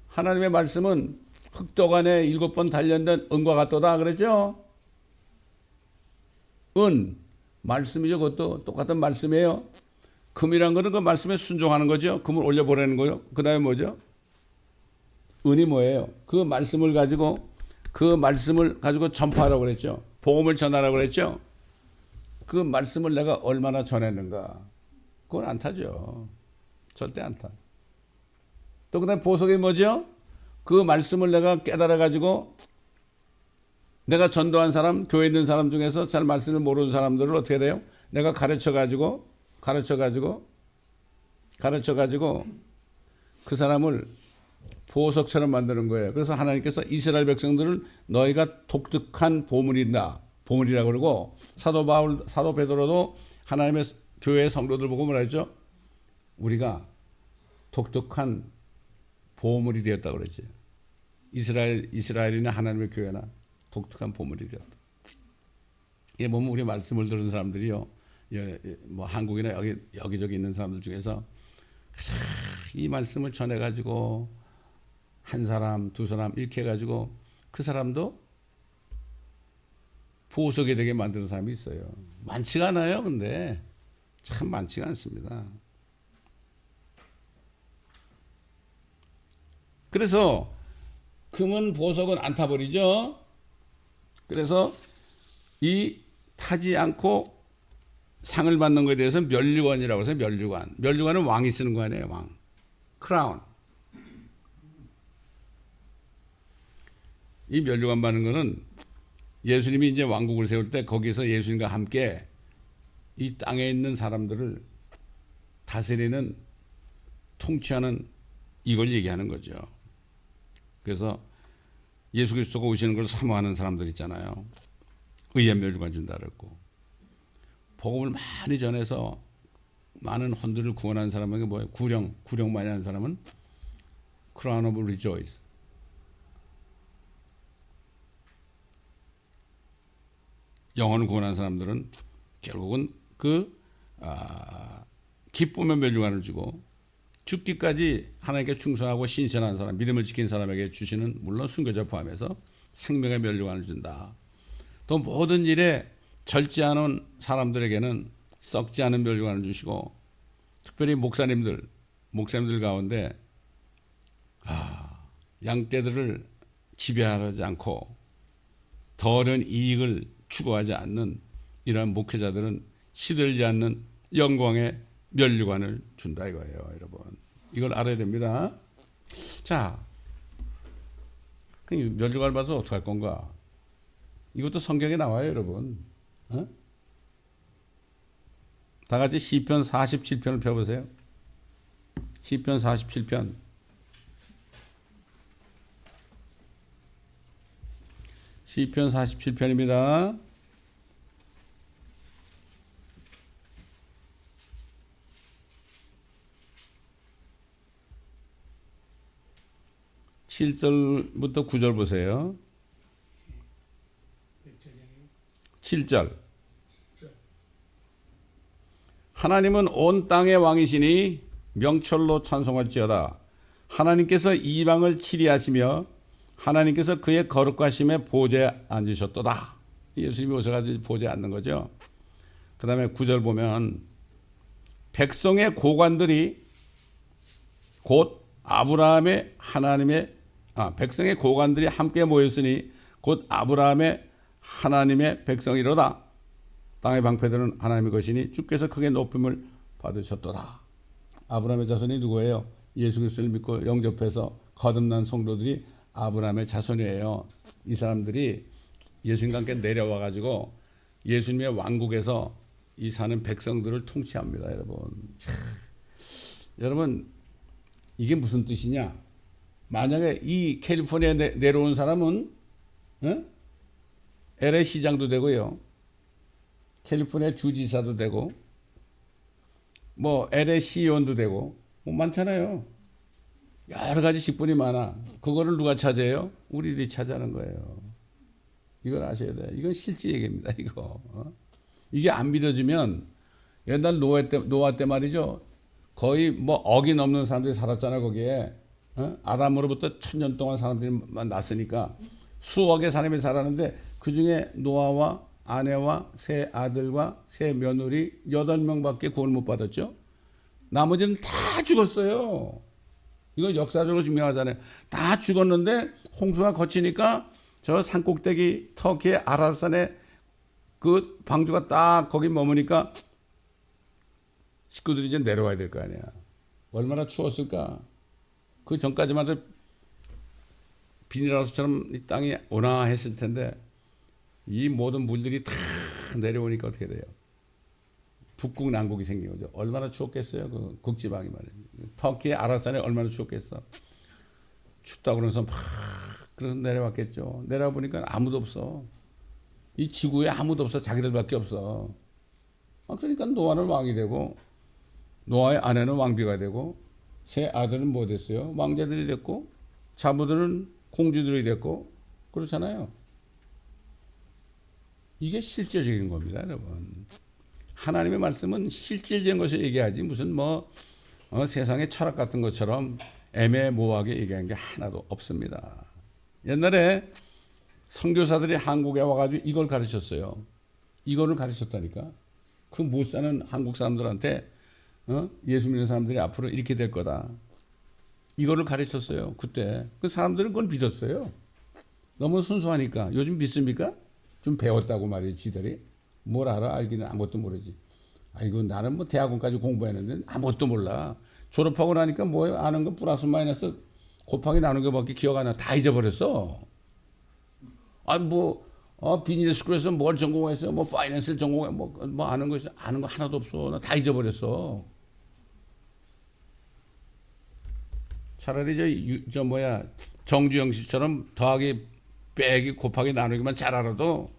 하나님의 말씀은 흑도간에 7번 단련된 은과 같도다 그랬죠? 은. 말씀이죠. 그것도 똑같은 말씀이에요. 금이란 거는 그 말씀에 순종하는 거죠. 금을 올려보내는 거요. 그 다음에 뭐죠? 은이 뭐예요? 그 말씀을 가지고 전파하라고 그랬죠. 복음을 전하라고 그랬죠. 그 말씀을 내가 얼마나 전했는가. 그건 안 타죠. 절대 안 타. 또 그 다음에 보석이 뭐죠? 그 말씀을 내가 깨달아가지고 내가 전도한 사람, 교회에 있는 사람 중에서 잘 말씀을 모르는 사람들을 어떻게 돼요? 내가 가르쳐가지고 그 사람을 보석처럼 만드는 거예요. 그래서 하나님께서 이스라엘 백성들을 너희가 독특한 보물이라고 그러고, 사도 베드로도 하나님의 교회의 성도들 보고 뭐라 했죠? 우리가 독특한 보물이 되었다고 그랬죠. 이스라엘이나 하나님의 교회나 독특한 보물이 되었다. 이게 보면 우리 말씀을 들은 사람들이요, 뭐 한국이나 여기저기 있는 사람들 중에서 이 말씀을 전해가지고 한 사람, 두 사람 이렇게 해가지고 그 사람도 보석이 되게 만드는 사람이 있어요. 많지가 않아요. 근데 참 많지가 않습니다. 그래서 금은 보석은 안 타버리죠. 그래서 이 타지 않고 상을 받는 것에 대해서 면류관이라고 해서 면류관. 면류관은 왕이 쓰는 거 아니에요. 왕. 크라운. 이 면류관 받는 거는 예수님이 이제 왕국을 세울 때 거기서 예수님과 함께 이 땅에 있는 사람들을 다스리는, 통치하는 이걸 얘기하는 거죠. 그래서 예수 그리스도가 오시는 걸 사모하는 사람들 있잖아요. 의의 면류관 준다 그랬고, 복음을 많이 전해서 많은 혼들을 구원한 사람에게 뭐예요? 구령 많이 하는 사람은 crown of rejoice. 영혼을 구원한 사람들은 결국은 기쁨의 면류관을 주고, 죽기까지 하나님께 충성하고 신실한 사람, 믿음을 지킨 사람에게 주시는, 물론 순교자 포함해서 생명의 면류관을 준다. 또 모든 일에 절제하는 사람들에게는 썩지 않은 면류관을 주시고, 특별히 목사님들 가운데 양떼들을 지배하지 않고 더 어려운 이익을 추구하지 않는 이러한 목회자들은 시들지 않는 영광의 면류관을 준다 이거예요. 여러분, 이걸 알아야 됩니다. 자, 면류관을 받아서 어떻게 할 건가? 이것도 성경에 나와요. 여러분, 다 같이 시편 47편을 펴보세요. 시편 47편. 시편 47편입니다. (7절부터) (9절) 보세요. 7절. 하나님은 온 땅의 왕이시니 명철로 찬송할지어다. 하나님께서 이방을 치리하시며 하나님께서 그의 거룩하심에 보좌에 앉으셨도다. 예수님이 오셔가지고 보좌에 앉는 거죠. 그 다음에 9절 보면 백성의 고관들이 곧 아브라함의 백성의 고관들이 함께 모였으니 곧 아브라함의 하나님의 백성이로다. 땅의 방패들은 하나님의 것이니 주께서 크게 높임을 받으셨도다. 아브라함의 자손이 누구예요? 예수 그리스도를 믿고 영접해서 거듭난 성도들이 아브라함의 자손이에요. 이 사람들이 예수님과 함께 내려와 가지고 예수님의 왕국에서 이 사는 백성들을 통치합니다. 여러분, 이게 무슨 뜻이냐? 만약에 이 캘리포니아에 내려온 사람은 LA 시장도 되고요, 캘리포니아 주지사도 되고, 뭐 LA 시의원도 되고, 뭐 많잖아요. 여러 가지 직분이 많아. 그거를 누가 차지해요? 우리들이 차지하는 거예요. 이걸 아셔야 돼요. 이건 실제 얘기입니다. 이거. 이게 안 믿어지면, 옛날 노아 때 말이죠, 거의 뭐 억이 넘는 사람들이 살았잖아 거기에. 아담으로부터 1000년 동안 사람들이 났으니까 수억의 사람이 살았는데, 그 중에 노아와 아내와 세 아들과 세 며느리 8명밖에 구원을 못 받았죠. 나머지는 다 죽었어요. 이거 역사적으로 증명하잖아요. 다 죽었는데 홍수가 거치니까 저 산꼭대기 터키의 아라산에 그 방주가 딱 거기 머무니까 식구들이 이제 내려와야 될 거 아니야. 얼마나 추웠을까. 그 전까지만 해도 비닐하우스처럼 이 땅이 온화했을 텐데, 이 모든 물들이 다 내려오니까 어떻게 돼요? 북극 남극이 생긴 거죠. 얼마나 추웠겠어요. 그 극지방이 말이에요. 터키의 아라산에 얼마나 추웠겠어. 춥다고 그러면서 막 그래서 내려왔겠죠. 내려와 보니까 아무도 없어. 이 지구에 아무도 없어. 자기들밖에 없어. 그러니까 노아는 왕이 되고, 노아의 아내는 왕비가 되고, 세 아들은 뭐 됐어요? 왕자들이 됐고, 자부들은 공주들이 됐고, 그렇잖아요. 이게 실제적인 겁니다, 여러분. 하나님의 말씀은 실질적인 것을 얘기하지 무슨 세상의 철학 같은 것처럼 애매모호하게 얘기하는 게 하나도 없습니다. 옛날에 선교사들이 한국에 와가지고 이걸 가르쳤어요. 이거를 가르쳤다니까. 그 못 사는 한국 사람들한테 예수 믿는 사람들이 앞으로 이렇게 될 거다. 이거를 가르쳤어요. 그때 그 사람들은 그걸 믿었어요. 너무 순수하니까. 요즘 믿습니까? 좀 배웠다고 말이지 지들이. 뭘 알아? 알기는 아무것도 모르지. 아이고 나는 대학원까지 공부했는데 아무것도 몰라. 졸업하고 나니까 뭐예요? 아는 거 플러스 마이너스 곱하기 나눈 것밖에 기억 안 나. 다 잊어버렸어. 비즈니스 스쿨에서 뭘 전공했어요? 파이낸스를 전공해. 아는 거 있어? 아는 거 하나도 없어. 나 다 잊어버렸어. 차라리 정주영 씨처럼 더하기 빼기 곱하기 나누기만 잘 알아도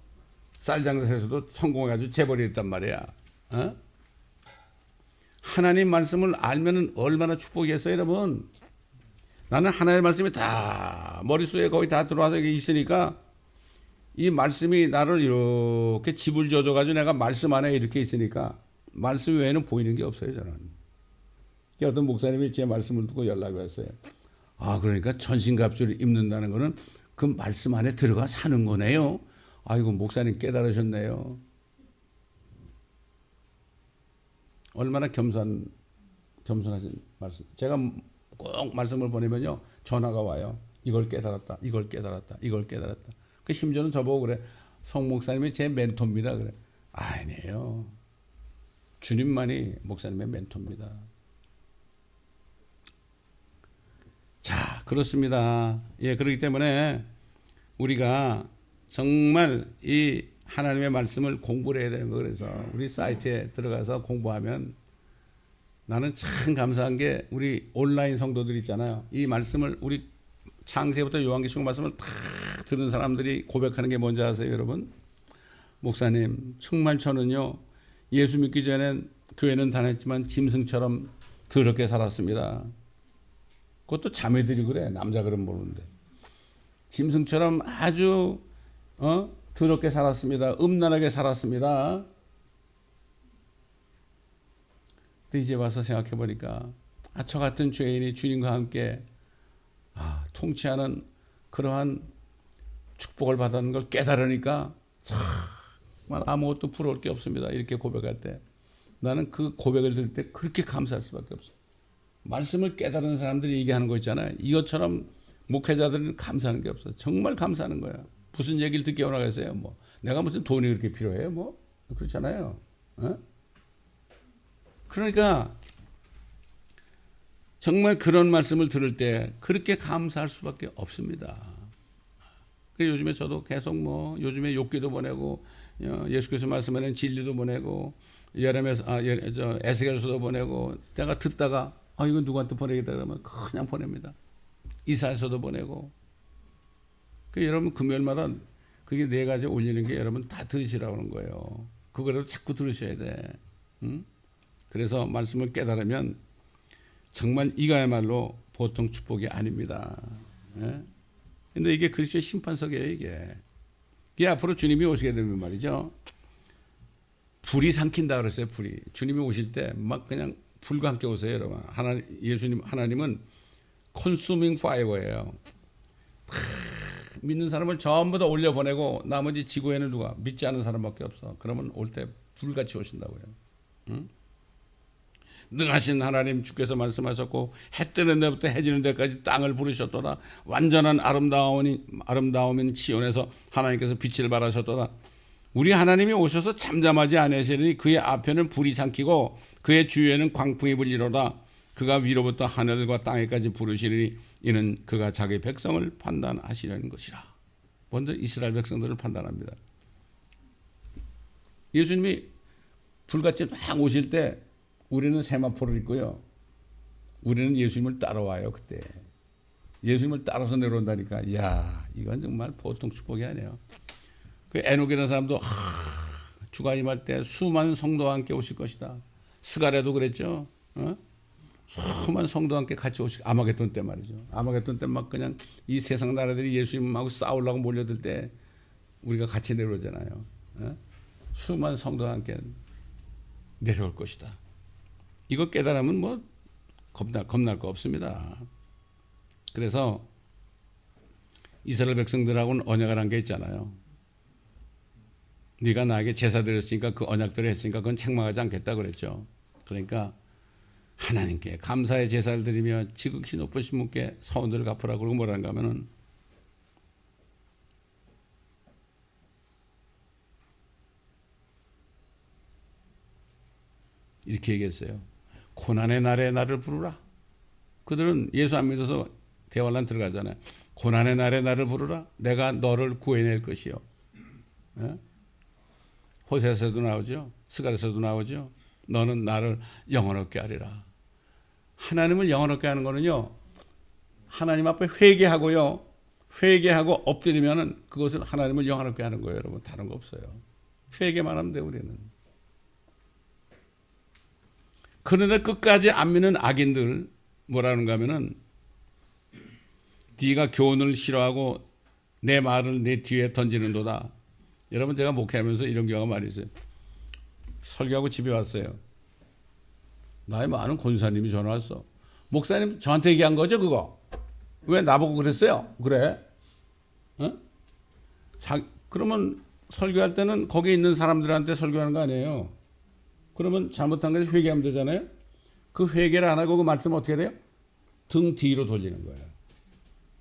쌀 장사에서도 성공해가지고 재벌이 됐단 말이야. 어? 하나님 말씀을 알면은 얼마나 축복이겠어요, 여러분. 나는 하나님의 말씀이 다 머릿속에 거의 다 들어와서 있으니까 이 말씀이 나를 이렇게 집을 져줘가지고 내가 말씀 안에 이렇게 있으니까 말씀 외에는 보이는 게 없어요, 저는. 어떤 목사님이 제 말씀을 듣고 연락이 왔어요. 그러니까 천신갑주를 입는다는 거는 그 말씀 안에 들어가 사는 거네요. 아이고, 목사님 깨달으셨네요. 얼마나 겸손하신 말씀. 제가 꼭 말씀을 보내면요, 전화가 와요. 이걸 깨달았다, 이걸 깨달았다, 이걸 깨달았다. 심지어는 저보고 그래. 송 목사님이 제 멘토입니다. 그래. 아니에요. 주님만이 목사님의 멘토입니다. 자, 그렇습니다. 예, 그렇기 때문에 우리가 정말 이 하나님의 말씀을 공부를 해야 되는 거. 그래서 우리 사이트에 들어가서 공부하면 나는 참 감사한 게 우리 온라인 성도들 있잖아요. 이 말씀을 우리 창세부터 요한계시록 말씀을 다 들은 사람들이 고백하는 게 뭔지 아세요, 여러분? 목사님, 정말 저는요, 예수 믿기 전엔 교회는 다녔지만 짐승처럼 더럽게 살았습니다. 그것도 자매들이 그래. 남자 그럼 모르는데. 짐승처럼 아주 더럽게 살았습니다. 음란하게 살았습니다. 근데 이제 와서 생각해 보니까 저 같은 죄인이 주님과 함께 통치하는 그러한 축복을 받은 걸 깨달으니까 정말 아무것도 부러울 게 없습니다. 이렇게 고백할 때 나는 그 고백을 들을 때 그렇게 감사할 수밖에 없어요. 말씀을 깨달은 사람들이 얘기하는 거 있잖아요. 이것처럼 목회자들은 감사하는 게 없어. 정말 감사하는 거야. 무슨 얘기를 듣게 원하겠어요? 내가 무슨 돈이 그렇게 필요해요? 그렇잖아요. 그러니까 정말 그런 말씀을 들을 때 그렇게 감사할 수밖에 없습니다. 요즘에 저도 계속 요즘에 욕기도 보내고 예수께서 말씀하는 진리도 보내고 에스겔서도 보내고 내가 듣다가 이거 누구한테 보내겠다 그러면 그냥 보냅니다. 이사야서도 보내고. 여러분 금요일마다 그게 4가지 올리는 게 여러분 다 들으시라고 하는 거예요. 그거라도 자꾸 들으셔야 돼. 응? 그래서 말씀을 깨달으면 정말 이가야말로 보통 축복이 아닙니다. 근데 이게 그리스도의 심판석이에요, 이게 앞으로 주님이 오시게 되면 말이죠. 불이 삼킨다 그랬어요, 불이. 주님이 오실 때 그냥 불과 함께 오세요, 여러분. 하나님은 consuming fire예요. 믿는 사람을 전부 다 올려보내고 나머지 지구에는 누가 믿지 않는 사람밖에 없어. 그러면 올 때 불같이 오신다고요. 응? 능하신 하나님 주께서 말씀하셨고 해 뜨는 데부터 해 지는 데까지 땅을 부르셨도다. 완전한 아름다움인 시온에서 하나님께서 빛을 발하셨도다. 우리 하나님이 오셔서 잠잠하지 않으시니 그의 앞에는 불이 삼키고 그의 주위에는 광풍이 불리로다. 그가 위로부터 하늘과 땅에까지 부르시니 이는 그가 자기 백성을 판단하시려는 것이라. 먼저 이스라엘 백성들을 판단합니다. 예수님이 불같이 막 오실 때 우리는 세마포를 입고요. 우리는 예수님을 따라와요. 그때 예수님을 따라서 내려온다니까. 이건 정말 보통 축복이 아니에요. 그 에녹이라는 사람도 주가 임할 때 수많은 성도와 함께 오실 것이다. 스가랴도 그랬죠. 수많은 성도와 함께 같이 오실, 아마겟돈 때 말이죠. 아마겟돈 때 막 그냥 이 세상 나라들이 예수님하고 싸우려고 몰려들 때 우리가 같이 내려오잖아요. 수많은 성도와 함께. 내려올 것이다. 이거 깨달으면 뭐 겁날 거 없습니다. 그래서 이스라엘 백성들하고는 언약을 한 게 있잖아요. 네가 나에게 제사 드렸으니까 그 언약대로 했으니까 그건 책망하지 않겠다 그랬죠. 그러니까 하나님께 감사의 제사를 드리며 지극히 높으신 분께 사원들을 갚으라고 그러고 뭐라는가 하면은 이렇게 얘기했어요. 고난의 날에 나를 부르라. 그들은 예수 안 믿어서 대환란 들어가잖아요. 고난의 날에 나를 부르라. 내가 너를 구해낼 것이요. 예? 호세에서도 나오죠. 스가랴서도 나오죠. 너는 나를 영원롭게 하리라. 하나님을 영원롭게 하는 거는요, 하나님 앞에 회개하고요, 회개하고 엎드리면은 그것을 하나님을 영원롭게 하는 거예요, 여러분. 다른 거 없어요. 회개만 하면 돼, 우리는. 그런데 끝까지 안 믿는 악인들 뭐라는가 하면은 네가 교훈을 싫어하고 내 말을 내 뒤에 던지는도다. 여러분, 제가 목회하면서 이런 경우가 많이 있어요. 설교하고 집에 왔어요. 나의 많은 권사님이 전화 왔어. 목사님 저한테 얘기한 거죠, 그거? 왜 나보고 그랬어요? 그래? 어? 그러면 설교할 때는 거기 있는 사람들한테 설교하는 거 아니에요? 그러면 잘못한 것을 회개하면 되잖아요? 그 회개를 안 하고 그 말씀 어떻게 돼요? 등 뒤로 돌리는 거예요.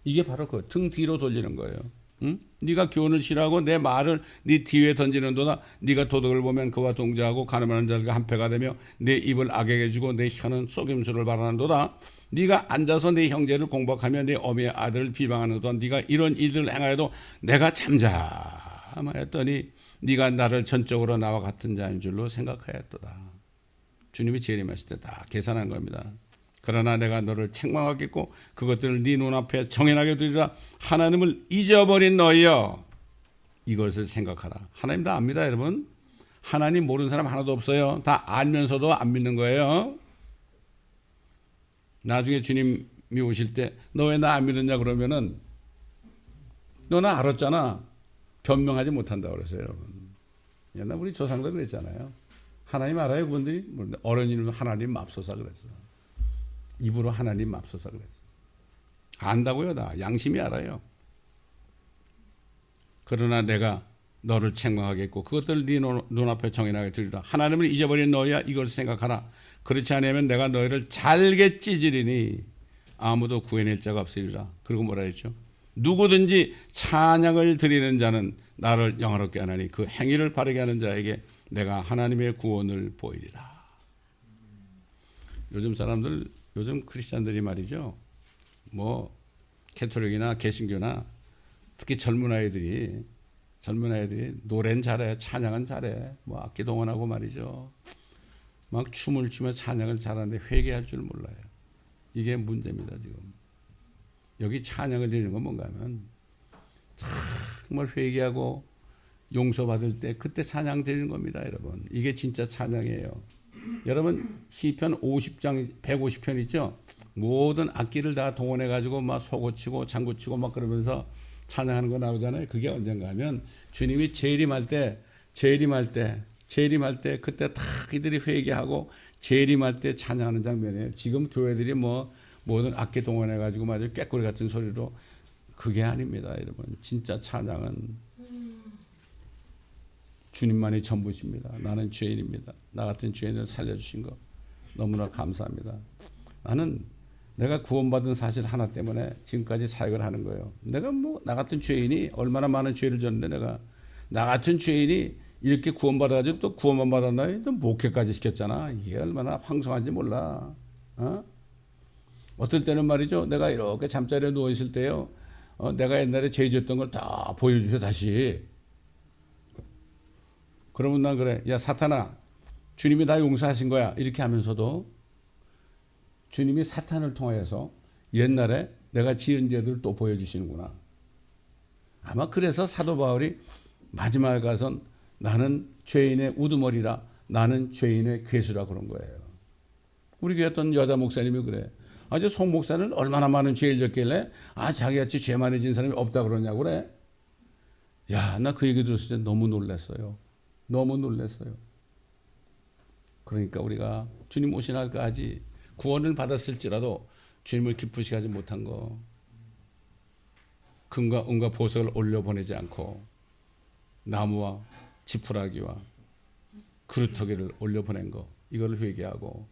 이게 바로 그 등 뒤로 돌리는 거예요. 응? 네가 교훈을 싫어하고 내 말을 네 뒤에 던지는도다. 네가 도덕을 보면 그와 동조하고 가늠하는 자들과 한패가 되며 내 입을 악에게 주고 내 혀는 속임수를 바라는도다. 네가 앉아서 내 형제를 공박하며 내 어미의 아들을 비방하는도다. 네가 이런 일들을 행하여도 내가 잠잠하였더니 네가 나를 전적으로 나와 같은 자인 줄로 생각하였도다. 주님이 재림하실 때 다 계산한 겁니다. 그러나 내가 너를 책망하겠고 그것들을 네 눈앞에 정연하게 두리라. 하나님을 잊어버린 너희여, 이것을 생각하라. 하나님 다 압니다, 여러분. 하나님 모르는 사람 하나도 없어요. 다 알면서도 안 믿는 거예요. 나중에 주님이 오실 때 너 왜 나 안 믿었냐 그러면은 너 나 알았잖아. 변명하지 못한다고 그랬어요, 여러분. 옛날 우리 조상도 그랬잖아요. 하나님 알아요, 그분들이? 어른이는 하나님 맙소사 그랬어. 입으로 하나님 맙소사 그랬어. 안다고요, 다. 양심이 알아요. 그러나 내가 너를 책망하겠고 그것들을 네 눈앞에 정연하게 두리라. 하나님을 잊어버린 너희야, 이걸 생각하라. 그렇지 않으면 내가 너희를 잘게 찢으리니 아무도 구해낼 자가 없으리라. 그리고 뭐라 했죠? 누구든지 찬양을 드리는 자는 나를 영화롭게 하나니 그 행위를 바르게 하는 자에게 내가 하나님의 구원을 보이리라. 요즘 사람들, 요즘 크리스찬들이 말이죠, 뭐 캐톨릭이나 개신교나 특히 젊은 아이들이 노래는 잘해, 찬양은 잘해, 뭐 악기 동원하고 말이죠, 막 춤을 추며 찬양을 잘하는데 회개할 줄 몰라요. 이게 문제입니다. 지금 여기 찬양을 드리는 건 뭔가 하면 정말 회개하고 용서받을 때 그때 찬양 드리는 겁니다, 여러분. 이게 진짜 찬양이에요. 여러분, 시편 50장 150편 있죠? 모든 악기를 다 동원해 가지고 막 소고치고 장구치고 막 그러면서 찬양하는 거 나오잖아요. 그게 언젠가 하면 주님이 재림할 때 그때 다 이들이 회개하고 재림할 때 찬양하는 장면이에요. 지금 교회들이 뭐 모든 악기 동원해 가지고 마저 꾀꼬리 같은 소리로, 그게 아닙니다, 여러분. 진짜 찬양은 주님만이 전부십니다. 나는 죄인입니다. 나 같은 죄인을 살려주신 거 너무나 감사합니다. 내가 구원받은 사실 하나 때문에 지금까지 사역을 하는 거예요. 내가 나 같은 죄인이 얼마나 많은 죄를 졌는데 나 같은 죄인이 이렇게 구원받아가지고 또 구원만 받았나요? 또 목회까지 시켰잖아. 이게 얼마나 황송한지 몰라. 어떨 때는 말이죠, 내가 이렇게 잠자리에 누워있을 때요, 내가 옛날에 죄 지었던 걸 다 보여주셔, 다시. 그러면 난 그래, 야 사탄아, 주님이 다 용서하신 거야, 이렇게 하면서도 주님이 사탄을 통해서 옛날에 내가 지은 죄들을 또 보여주시는구나. 아마 그래서 사도 바울이 마지막에 가선 나는 죄인의 우두머리라, 나는 죄인의 괴수라 그런 거예요. 우리 교회 어떤 여자 목사님이 그래. 아주 송 목사는 얼마나 많은 죄를 졌길래 자기같이 죄 많이 진 사람이 없다 그러냐고 그래. 야, 나 그 얘기 들었을 때 너무 놀랐어요. 너무 놀랐어요. 그러니까 우리가 주님 오신 날까지 구원을 받았을지라도 주님을 기쁘시게 하지 못한 거, 금과 은과 보석을 올려보내지 않고 나무와 지푸라기와 그루터기를 올려보낸 거, 이걸 회개하고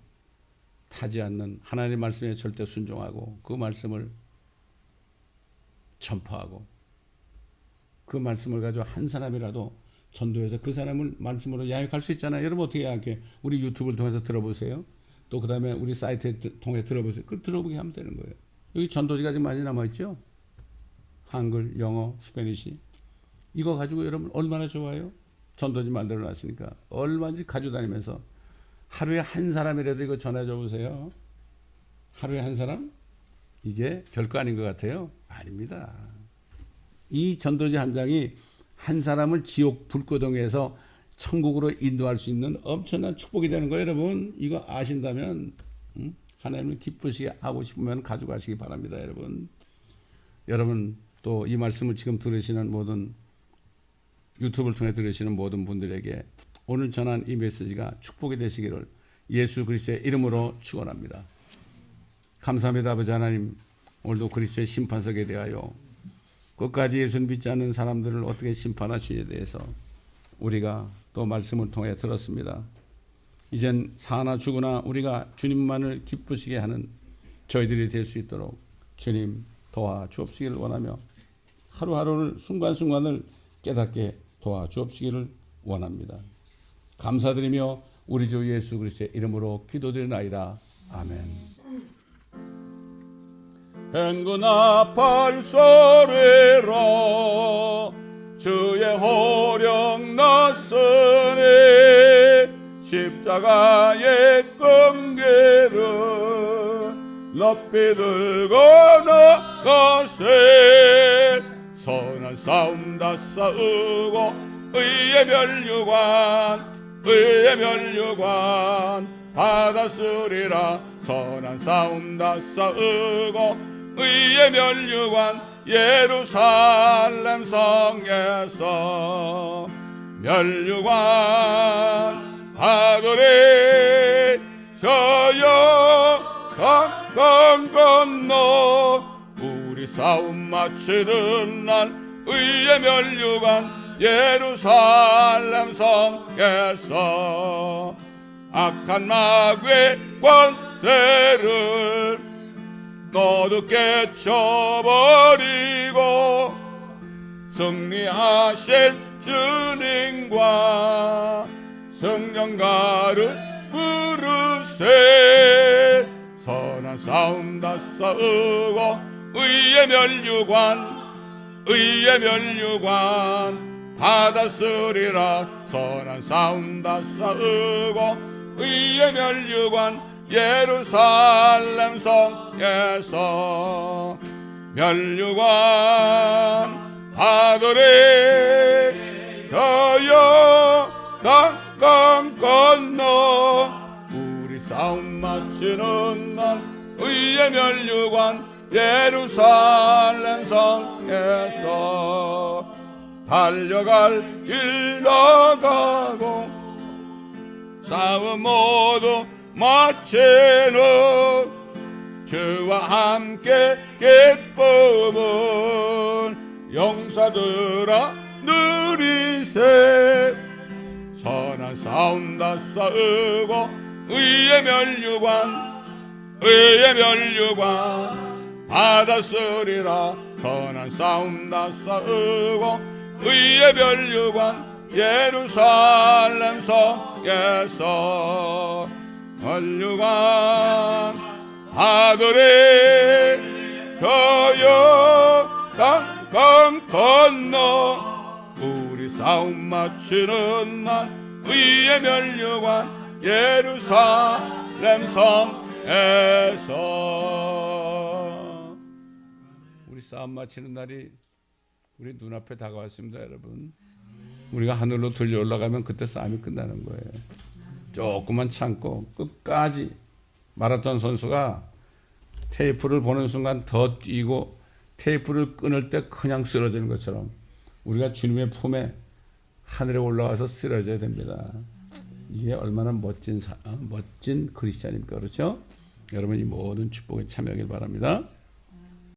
타지 않는 하나님의 말씀에 절대 순종하고 그 말씀을 전파하고 그 말씀을 가지고 한 사람이라도 전도해서 그 사람을 말씀으로 야육할 수 있잖아요. 여러분 어떻게 야육해? 우리 유튜브를 통해서 들어보세요. 또 그 다음에 우리 사이트에 통해 들어보세요. 그 들어보게 하면 되는 거예요. 여기 전도지가 지금 많이 남아있죠? 한글, 영어, 스페니시. 이거 가지고 여러분 얼마나 좋아요? 전도지 만들어 놨으니까 얼마든지 가지고 다니면서 하루에 한 사람이라도 이거 전해줘 보세요. 하루에 한 사람? 이게 별거 아닌 것 같아요? 아닙니다. 이 전도지 한 장이 한 사람을 지옥 불구덩이에서 천국으로 인도할 수 있는 엄청난 축복이 되는 거예요. 여러분 이거 아신다면 하나님을 기쁘시게 하고 싶으면 가져가시기 바랍니다. 여러분 또 이 말씀을 지금 들으시는 모든 유튜브를 통해 들으시는 모든 분들에게 오늘 전한 이 메시지가 축복이 되시기를 예수 그리스도의 이름으로 축원합니다. 감사합니다. 아버지 하나님, 오늘도 그리스도의 심판석에 대하여 끝까지 예수를 믿지 않는 사람들을 어떻게 심판하시에 대해서 우리가 또 말씀을 통해 들었습니다. 이젠 사나 죽으나 우리가 주님만을 기쁘시게 하는 저희들이 될 수 있도록 주님 도와주옵시기를 원하며 하루하루를 순간순간을 깨닫게 도와주옵시기를 원합니다. 감사드리며 우리 주 예수 그리스도의 이름으로 기도드리나이다. 아멘. 행군아 발소리라 주의 호령 났으니 십자가의 끈기를 높이 들고 나가세 선한 싸움 다 싸우고 의의 멸류관 받았으리라 선한 싸움 다 싸우고 의의 멸류관 예루살렘 성에서 멸류관 받으리 저여 강강 건너 우리 싸움 마치는 날 의의 멸류관 예루살렘 성에서 악한 마귀의 권세를 모두 깨쳐버리고 승리하실 주님과 성령가를 부르세 선한 싸움 다 싸우고 의의 멸류관 받았으리라 선한 싸움 다 싸우고 의의 멸류관 예루살렘 성에서 멸류관 받으리 저여 강강 건너 우리 싸움 마치는 날 의의 멸류관 예루살렘 성에서 달려갈 길 나가고 싸움 모두 마치는 주와 함께 기쁨은 용사들아 누리세 선한 싸움 다 싸우고 의의 멸류관 받았으리라 선한 싸움 다 싸우고 의의 멸류관 예루살렘 성에서 멸류관 받으리 저여 강강 건너 우리 싸움 마치는 날 의의 멸류관 예루살렘 성에서 우리 싸움 마치는 날이 우리 눈앞에 다가왔습니다. 여러분 우리가 하늘로 들려 올라가면 그때 싸움이 끝나는 거예요. 조금만 참고 끝까지 마라톤 선수가 테이프를 보는 순간 더 뛰고 테이프를 끊을 때 그냥 쓰러지는 것처럼 우리가 주님의 품에 하늘에 올라가서 쓰러져야 됩니다. 이게 얼마나 멋진 멋진 크리스찬입니까? 그렇죠? 여러분이 모든 축복에 참여하길 바랍니다.